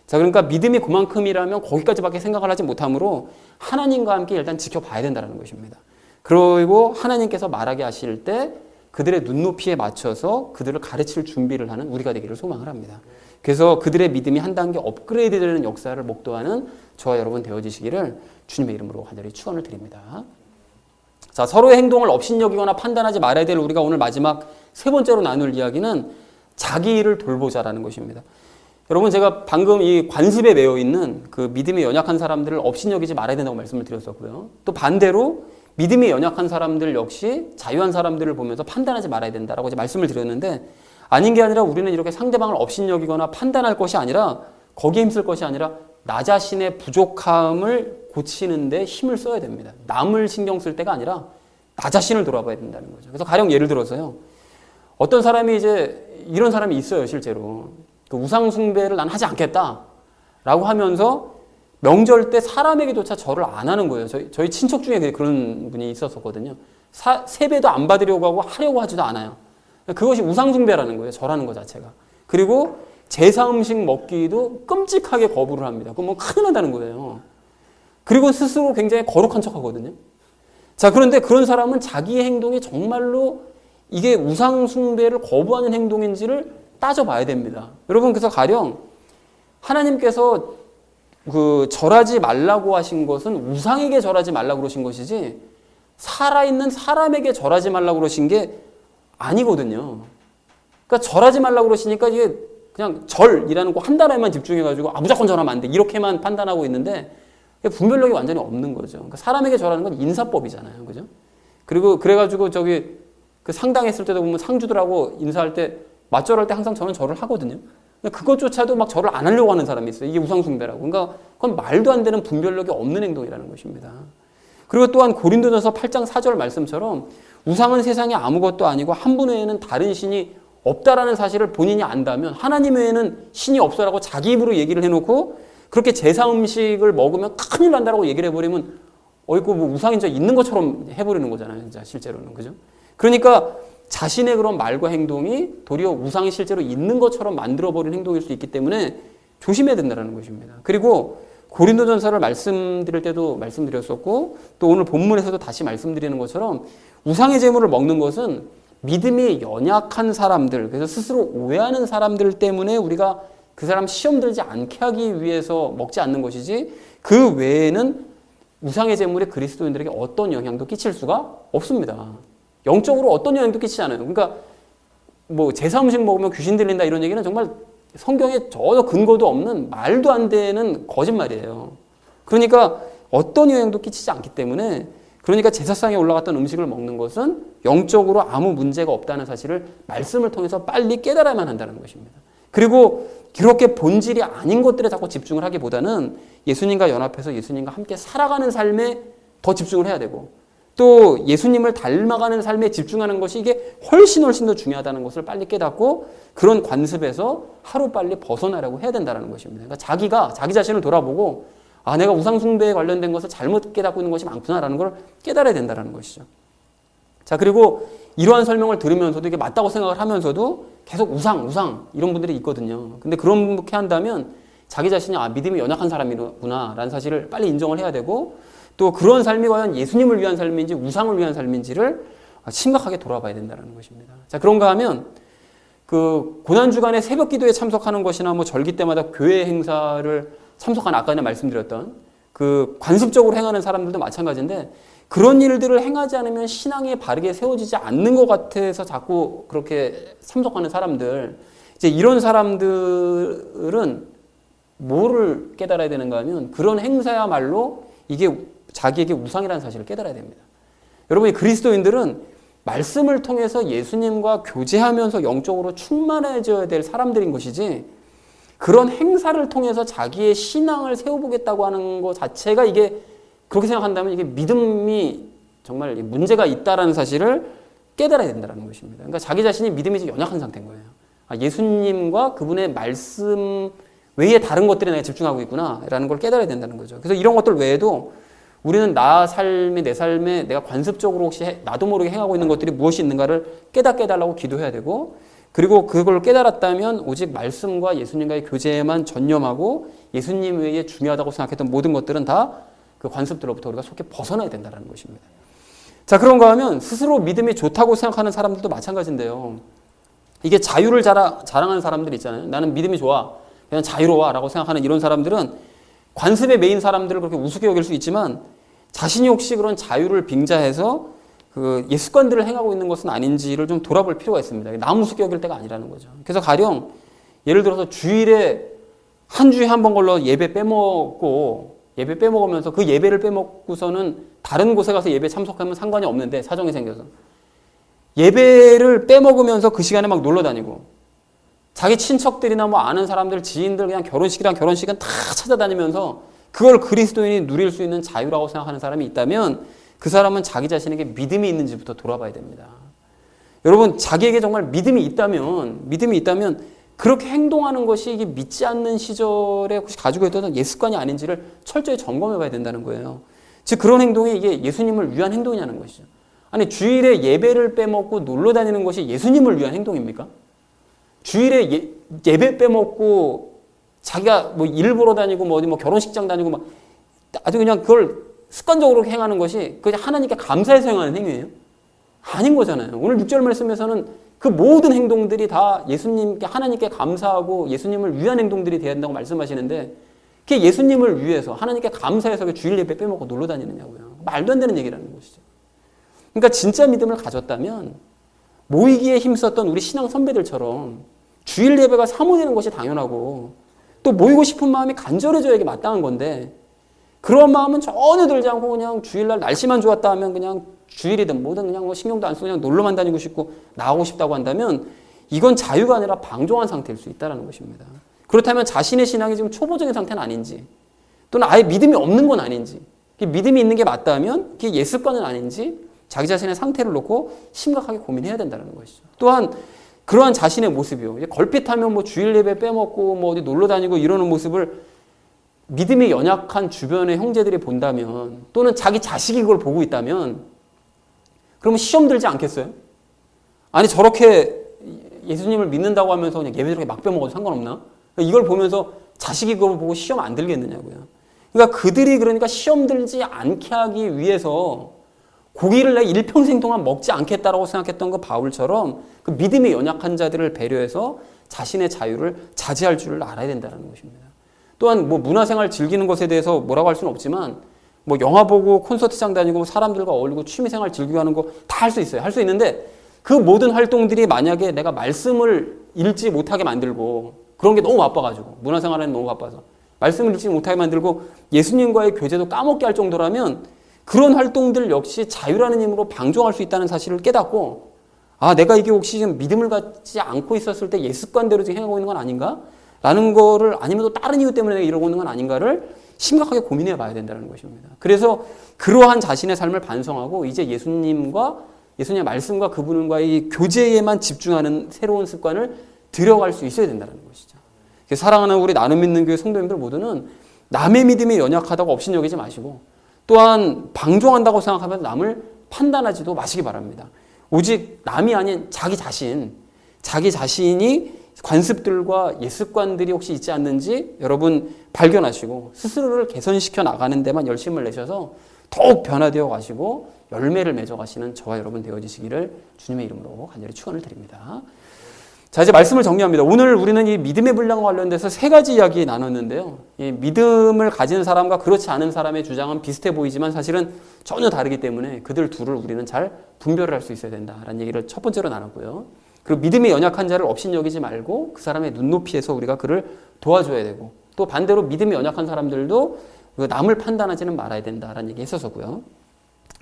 자, 그러니까 믿음이 그만큼이라면 거기까지밖에 생각을 하지 못하므로 하나님과 함께 일단 지켜봐야 된다는 것입니다. 그리고 하나님께서 말하게 하실 때 그들의 눈높이에 맞춰서 그들을 가르칠 준비를 하는 우리가 되기를 소망을 합니다. 그래서 그들의 믿음이 한 단계 업그레이드 되는 역사를 목도하는 저와 여러분 되어지시기를 주님의 이름으로 간절히 축원을 드립니다. 자, 서로의 행동을 업신여기거나 판단하지 말아야 될 우리가 오늘 마지막 세 번째로 나눌 이야기는 자기 일을 돌보자라는 것입니다. 여러분 제가 방금 이 관습에 매여 있는 그 믿음이 연약한 사람들을 업신여기지 말아야 된다고 말씀을 드렸었고요. 또 반대로 믿음이 연약한 사람들 역시 자유한 사람들을 보면서 판단하지 말아야 된다라고 이제 말씀을 드렸는데 아닌 게 아니라 우리는 이렇게 상대방을 업신여기거나 판단할 것이 아니라 거기에 힘쓸 것이 아니라 나 자신의 부족함을 고치는 데 힘을 써야 됩니다. 남을 신경 쓸 때가 아니라 나 자신을 돌아봐야 된다는 거죠. 그래서 가령 예를 들어서요. 어떤 사람이 이제 이런 사람이 있어요, 실제로. 그 우상 숭배를 난 하지 않겠다라고 하면서 명절 때 사람에게조차 절을 안 하는 거예요. 저희 친척 중에 그런 분이 있었거든요. 세배도 안 받으려고 하고 하려고 하지도 않아요. 그것이 우상 숭배라는 거예요. 절하는 것 자체가. 그리고 제사 음식 먹기도 끔찍하게 거부를 합니다. 그건 뭐 큰일 난다는 거예요. 그리고 스스로 굉장히 거룩한 척하거든요. 자, 그런데 그런 사람은 자기의 행동이 정말로 이게 우상 숭배를 거부하는 행동인지를 따져봐야 됩니다. 여러분, 그래서 가령 하나님께서 그 절하지 말라고 하신 것은 우상에게 절하지 말라고 그러신 것이지 살아있는 사람에게 절하지 말라고 그러신 게 아니거든요. 그러니까 절하지 말라고 그러시니까 이게 그냥 절이라는 거 한 단어에만 집중해가지고 무조건 절하면 안 돼. 이렇게만 판단하고 있는데 분별력이 완전히 없는 거죠. 그러니까 사람에게 절하는 건 인사법이잖아요. 그죠? 그리고 그래가지고 저기 그 상당했을 때도 보면 상주들하고 인사할 때 맞절할 때 항상 저는 절을 하거든요. 그것조차도 막 절을 안 하려고 하는 사람이 있어요. 이게 우상숭배라고. 그러니까 그건 말도 안 되는 분별력이 없는 행동이라는 것입니다. 그리고 또한 고린도전서 8장 4절 말씀처럼 우상은 세상에 아무것도 아니고 한 분 외에는 다른 신이 없다라는 사실을 본인이 안다면 하나님 외에는 신이 없어라고 자기 입으로 얘기를 해놓고 그렇게 제사 음식을 먹으면 큰일 난다라고 얘기를 해버리면 어이구 뭐 우상이 진짜 있는 것처럼 해버리는 거잖아요. 진짜 실제로는. 그죠? 그러니까 자신의 그런 말과 행동이 도리어 우상이 실제로 있는 것처럼 만들어버리는 행동일 수 있기 때문에 조심해야 된다는 것입니다. 그리고 고린도전서를 말씀드릴 때도 말씀드렸었고 또 오늘 본문에서도 다시 말씀드리는 것처럼 우상의 제물을 먹는 것은 믿음이 연약한 사람들, 그래서 스스로 오해하는 사람들 때문에 우리가 그 사람 시험 들지 않게 하기 위해서 먹지 않는 것이지 그 외에는 우상의 제물이 그리스도인들에게 어떤 영향도 끼칠 수가 없습니다. 영적으로 어떤 영향도 끼치지 않아요. 그러니까 뭐 제사 음식 먹으면 귀신 들린다 이런 얘기는 정말 성경에 전혀 근거도 없는 말도 안 되는 거짓말이에요. 그러니까 어떤 영향도 끼치지 않기 때문에 그러니까 제사상에 올라갔던 음식을 먹는 것은 영적으로 아무 문제가 없다는 사실을 말씀을 통해서 빨리 깨달아야만 한다는 것입니다. 그리고 그렇게 본질이 아닌 것들에 자꾸 집중을 하기보다는 예수님과 연합해서 예수님과 함께 살아가는 삶에 더 집중을 해야 되고 또 예수님을 닮아가는 삶에 집중하는 것이 이게 훨씬 더 중요하다는 것을 빨리 깨닫고 그런 관습에서 하루빨리 벗어나려고 해야 된다는 것입니다. 그러니까 자기 자신을 돌아보고 내가 우상숭배에 관련된 것을 잘못 깨닫고 있는 것이 많구나라는 걸 깨달아야 된다는 것이죠. 자, 그리고 이러한 설명을 들으면서도 이게 맞다고 생각을 하면서도 계속 우상 이런 분들이 있거든요. 근데 그렇게 한다면 자기 자신이 믿음이 연약한 사람이구나라는 사실을 빨리 인정을 해야 되고 또 그런 삶이 과연 예수님을 위한 삶인지 우상을 위한 삶인지를 심각하게 돌아봐야 된다는 것입니다. 자, 그런가 하면 그 고난주간에 새벽 기도에 참석하는 것이나 뭐 절기 때마다 교회 행사를 참석하는 아까 전에 말씀드렸던 그 관습적으로 행하는 사람들도 마찬가지인데 그런 일들을 행하지 않으면 신앙이 바르게 세워지지 않는 것 같아서 자꾸 그렇게 참석하는 사람들 이제 이런 사람들은 뭐를 깨달아야 되는가 하면 그런 행사야말로 이게 자기에게 우상이라는 사실을 깨달아야 됩니다. 여러분, 그리스도인들은 말씀을 통해서 예수님과 교제하면서 영적으로 충만해져야 될 사람들인 것이지 그런 행사를 통해서 자기의 신앙을 세워보겠다고 하는 것 자체가 이게 그렇게 생각한다면 이게 믿음이 정말 문제가 있다는 사실을 깨달아야 된다는 것입니다. 그러니까 자기 자신이 믿음이 연약한 상태인 거예요. 예수님과 그분의 말씀 외에 다른 것들에 내가 집중하고 있구나라는 걸 깨달아야 된다는 거죠. 그래서 이런 것들 외에도 우리는 내 삶에 내가 관습적으로 혹시 나도 모르게 행하고 있는 것들이 무엇이 있는가를 깨닫게 해달라고 기도해야 되고 그리고 그걸 깨달았다면 오직 말씀과 예수님과의 교제에만 전념하고 예수님 외에 중요하다고 생각했던 모든 것들은 다 그 관습들로부터 우리가 속히 벗어나야 된다는 것입니다. 자, 그런가 하면 스스로 믿음이 좋다고 생각하는 사람들도 마찬가지인데요. 이게 자유를 자랑하는 사람들 있잖아요. 나는 믿음이 좋아. 그냥 자유로워 라고 생각하는 이런 사람들은 관습에 매인 사람들을 그렇게 우습게 여길 수 있지만 자신이 혹시 그런 자유를 빙자해서 그 예습관들을 행하고 있는 것은 아닌지를 좀 돌아볼 필요가 있습니다. 남 우습게 여길 때가 아니라는 거죠. 그래서 가령 예를 들어서 주일에 한 주에 한 번 걸러 예배 빼먹으면서 그 예배를 빼먹고서는 다른 곳에 가서 예배 참석하면 상관이 없는데 사정이 생겨서 예배를 빼먹으면서 그 시간에 막 놀러 다니고 자기 친척들이나 뭐 아는 사람들, 지인들 그냥 결혼식이랑 결혼식은 다 찾아다니면서 그걸 그리스도인이 누릴 수 있는 자유라고 생각하는 사람이 있다면 그 사람은 자기 자신에게 믿음이 있는지부터 돌아봐야 됩니다. 여러분, 자기에게 정말 믿음이 있다면 그렇게 행동하는 것이 이게 믿지 않는 시절에 혹시 가지고 있던 예습관이 아닌지를 철저히 점검해 봐야 된다는 거예요. 즉 그런 행동이 이게 예수님을 위한 행동이냐는 것이죠. 아니, 주일에 예배를 빼먹고 놀러 다니는 것이 예수님을 위한 행동입니까? 주일에 예배 빼먹고 자기가 뭐 일 보러 다니고 뭐 어디 뭐 결혼식장 다니고 막 아주 그냥 그걸 습관적으로 행하는 것이 그냥 하나님께 감사해서 행하는 행위예요? 아닌 거잖아요. 오늘 6절 말씀에서는 그 모든 행동들이 다 예수님께 하나님께 감사하고 예수님을 위한 행동들이 되어야 된다고 말씀하시는데 그게 예수님을 위해서 하나님께 감사해서 주일 예배 빼먹고 놀러 다니느냐고요. 말도 안 되는 얘기라는 것이죠. 그러니까 진짜 믿음을 가졌다면 모이기에 힘썼던 우리 신앙 선배들처럼 주일 예배가 사모되는 것이 당연하고 또 모이고 싶은 마음이 간절해져야 이게 마땅한 건데 그런 마음은 전혀 들지 않고 그냥 주일날 날씨만 좋았다 하면 그냥 주일이든 뭐든 그냥 뭐 신경도 안 쓰고 그냥 놀러만 다니고 싶고 나오고 싶다고 한다면 이건 자유가 아니라 방종한 상태일 수 있다는 것입니다. 그렇다면 자신의 신앙이 지금 초보적인 상태는 아닌지 또는 아예 믿음이 없는 건 아닌지 믿음이 있는 게 맞다면 그게 예습관은 아닌지 자기 자신의 상태를 놓고 심각하게 고민해야 된다는 것이죠. 또한 그러한 자신의 모습이요. 걸핏하면 뭐 주일 예배 빼먹고 뭐 어디 놀러 다니고 이러는 모습을 믿음이 연약한 주변의 형제들이 본다면 또는 자기 자식이 그걸 보고 있다면 그러면 시험 들지 않겠어요? 아니 저렇게 예수님을 믿는다고 하면서 그냥 예배 저렇게 막 빼먹어도 상관없나? 이걸 보면서 자식이 그걸 보고 시험 안 들겠느냐고요. 그러니까 그들이 그러니까 시험 들지 않게 하기 위해서 고기를 내 일평생 동안 먹지 않겠다라고 생각했던 그 바울처럼 그 믿음이 연약한 자들을 배려해서 자신의 자유를 자제할 줄을 알아야 된다는 것입니다. 또한 뭐 문화생활 즐기는 것에 대해서 뭐라고 할 수는 없지만 뭐 영화 보고 콘서트장 다니고 사람들과 어울리고 취미생활 즐기고 하는 거 다 할 수 있어요. 할 수 있는데 그 모든 활동들이 만약에 내가 말씀을 읽지 못하게 만들고 그런 게 너무 바빠가지고 문화생활에는 너무 바빠서 말씀을 읽지 못하게 만들고 예수님과의 교제도 까먹게 할 정도라면 그런 활동들 역시 자유라는 힘으로 방종할 수 있다는 사실을 깨닫고 아 내가 이게 혹시 지금 믿음을 갖지 않고 있었을 때 예습관대로 지금 행하고 있는 건 아닌가? 라는 거를 아니면 또 다른 이유 때문에 내가 이러고 있는 건 아닌가를 심각하게 고민해 봐야 된다는 것입니다. 그래서 그러한 자신의 삶을 반성하고 이제 예수님의 말씀과 그분과의 교제에만 집중하는 새로운 습관을 들여갈 수 있어야 된다는 것이죠. 사랑하는 우리 나눔 믿는 교회 성도님들 모두는 남의 믿음이 연약하다고 업신여기지 마시고 또한 방종한다고 생각하면 남을 판단하지도 마시기 바랍니다. 오직 남이 아닌 자기 자신이 관습들과 예습관들이 혹시 있지 않는지 여러분 발견하시고 스스로를 개선시켜 나가는 데만 열심을 내셔서 더욱 변화되어 가시고 열매를 맺어 가시는 저와 여러분 되어지시기를 주님의 이름으로 간절히 축원을 드립니다. 자, 이제 말씀을 정리합니다. 오늘 우리는 이 믿음의 분량과 관련돼서 세 가지 이야기 나눴는데요. 이 믿음을 가진 사람과 그렇지 않은 사람의 주장은 비슷해 보이지만 사실은 전혀 다르기 때문에 그들 둘을 우리는 잘 분별을 할 수 있어야 된다라는 얘기를 첫 번째로 나눴고요. 그리고 믿음이 연약한 자를 업신여기지 말고 그 사람의 눈높이에서 우리가 그를 도와줘야 되고 또 반대로 믿음이 연약한 사람들도 남을 판단하지는 말아야 된다라는 얘기 했었고요.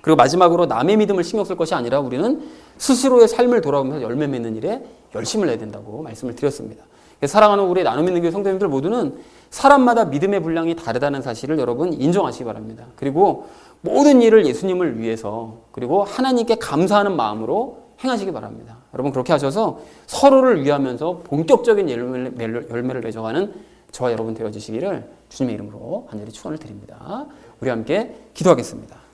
그리고 마지막으로 남의 믿음을 신경 쓸 것이 아니라 우리는 스스로의 삶을 돌아보면서 열매 맺는 일에 열심을 내야 된다고 말씀을 드렸습니다. 사랑하는 우리 나눔 믿는 교회 성도님들 모두는 사람마다 믿음의 분량이 다르다는 사실을 여러분 인정하시기 바랍니다. 그리고 모든 일을 예수님을 위해서 그리고 하나님께 감사하는 마음으로 행하시기 바랍니다. 여러분 그렇게 하셔서 서로를 위하면서 본격적인 열매를 맺어가는 저와 여러분 되어주시기를 주님의 이름으로 간절히 축원을 드립니다. 우리 함께 기도하겠습니다.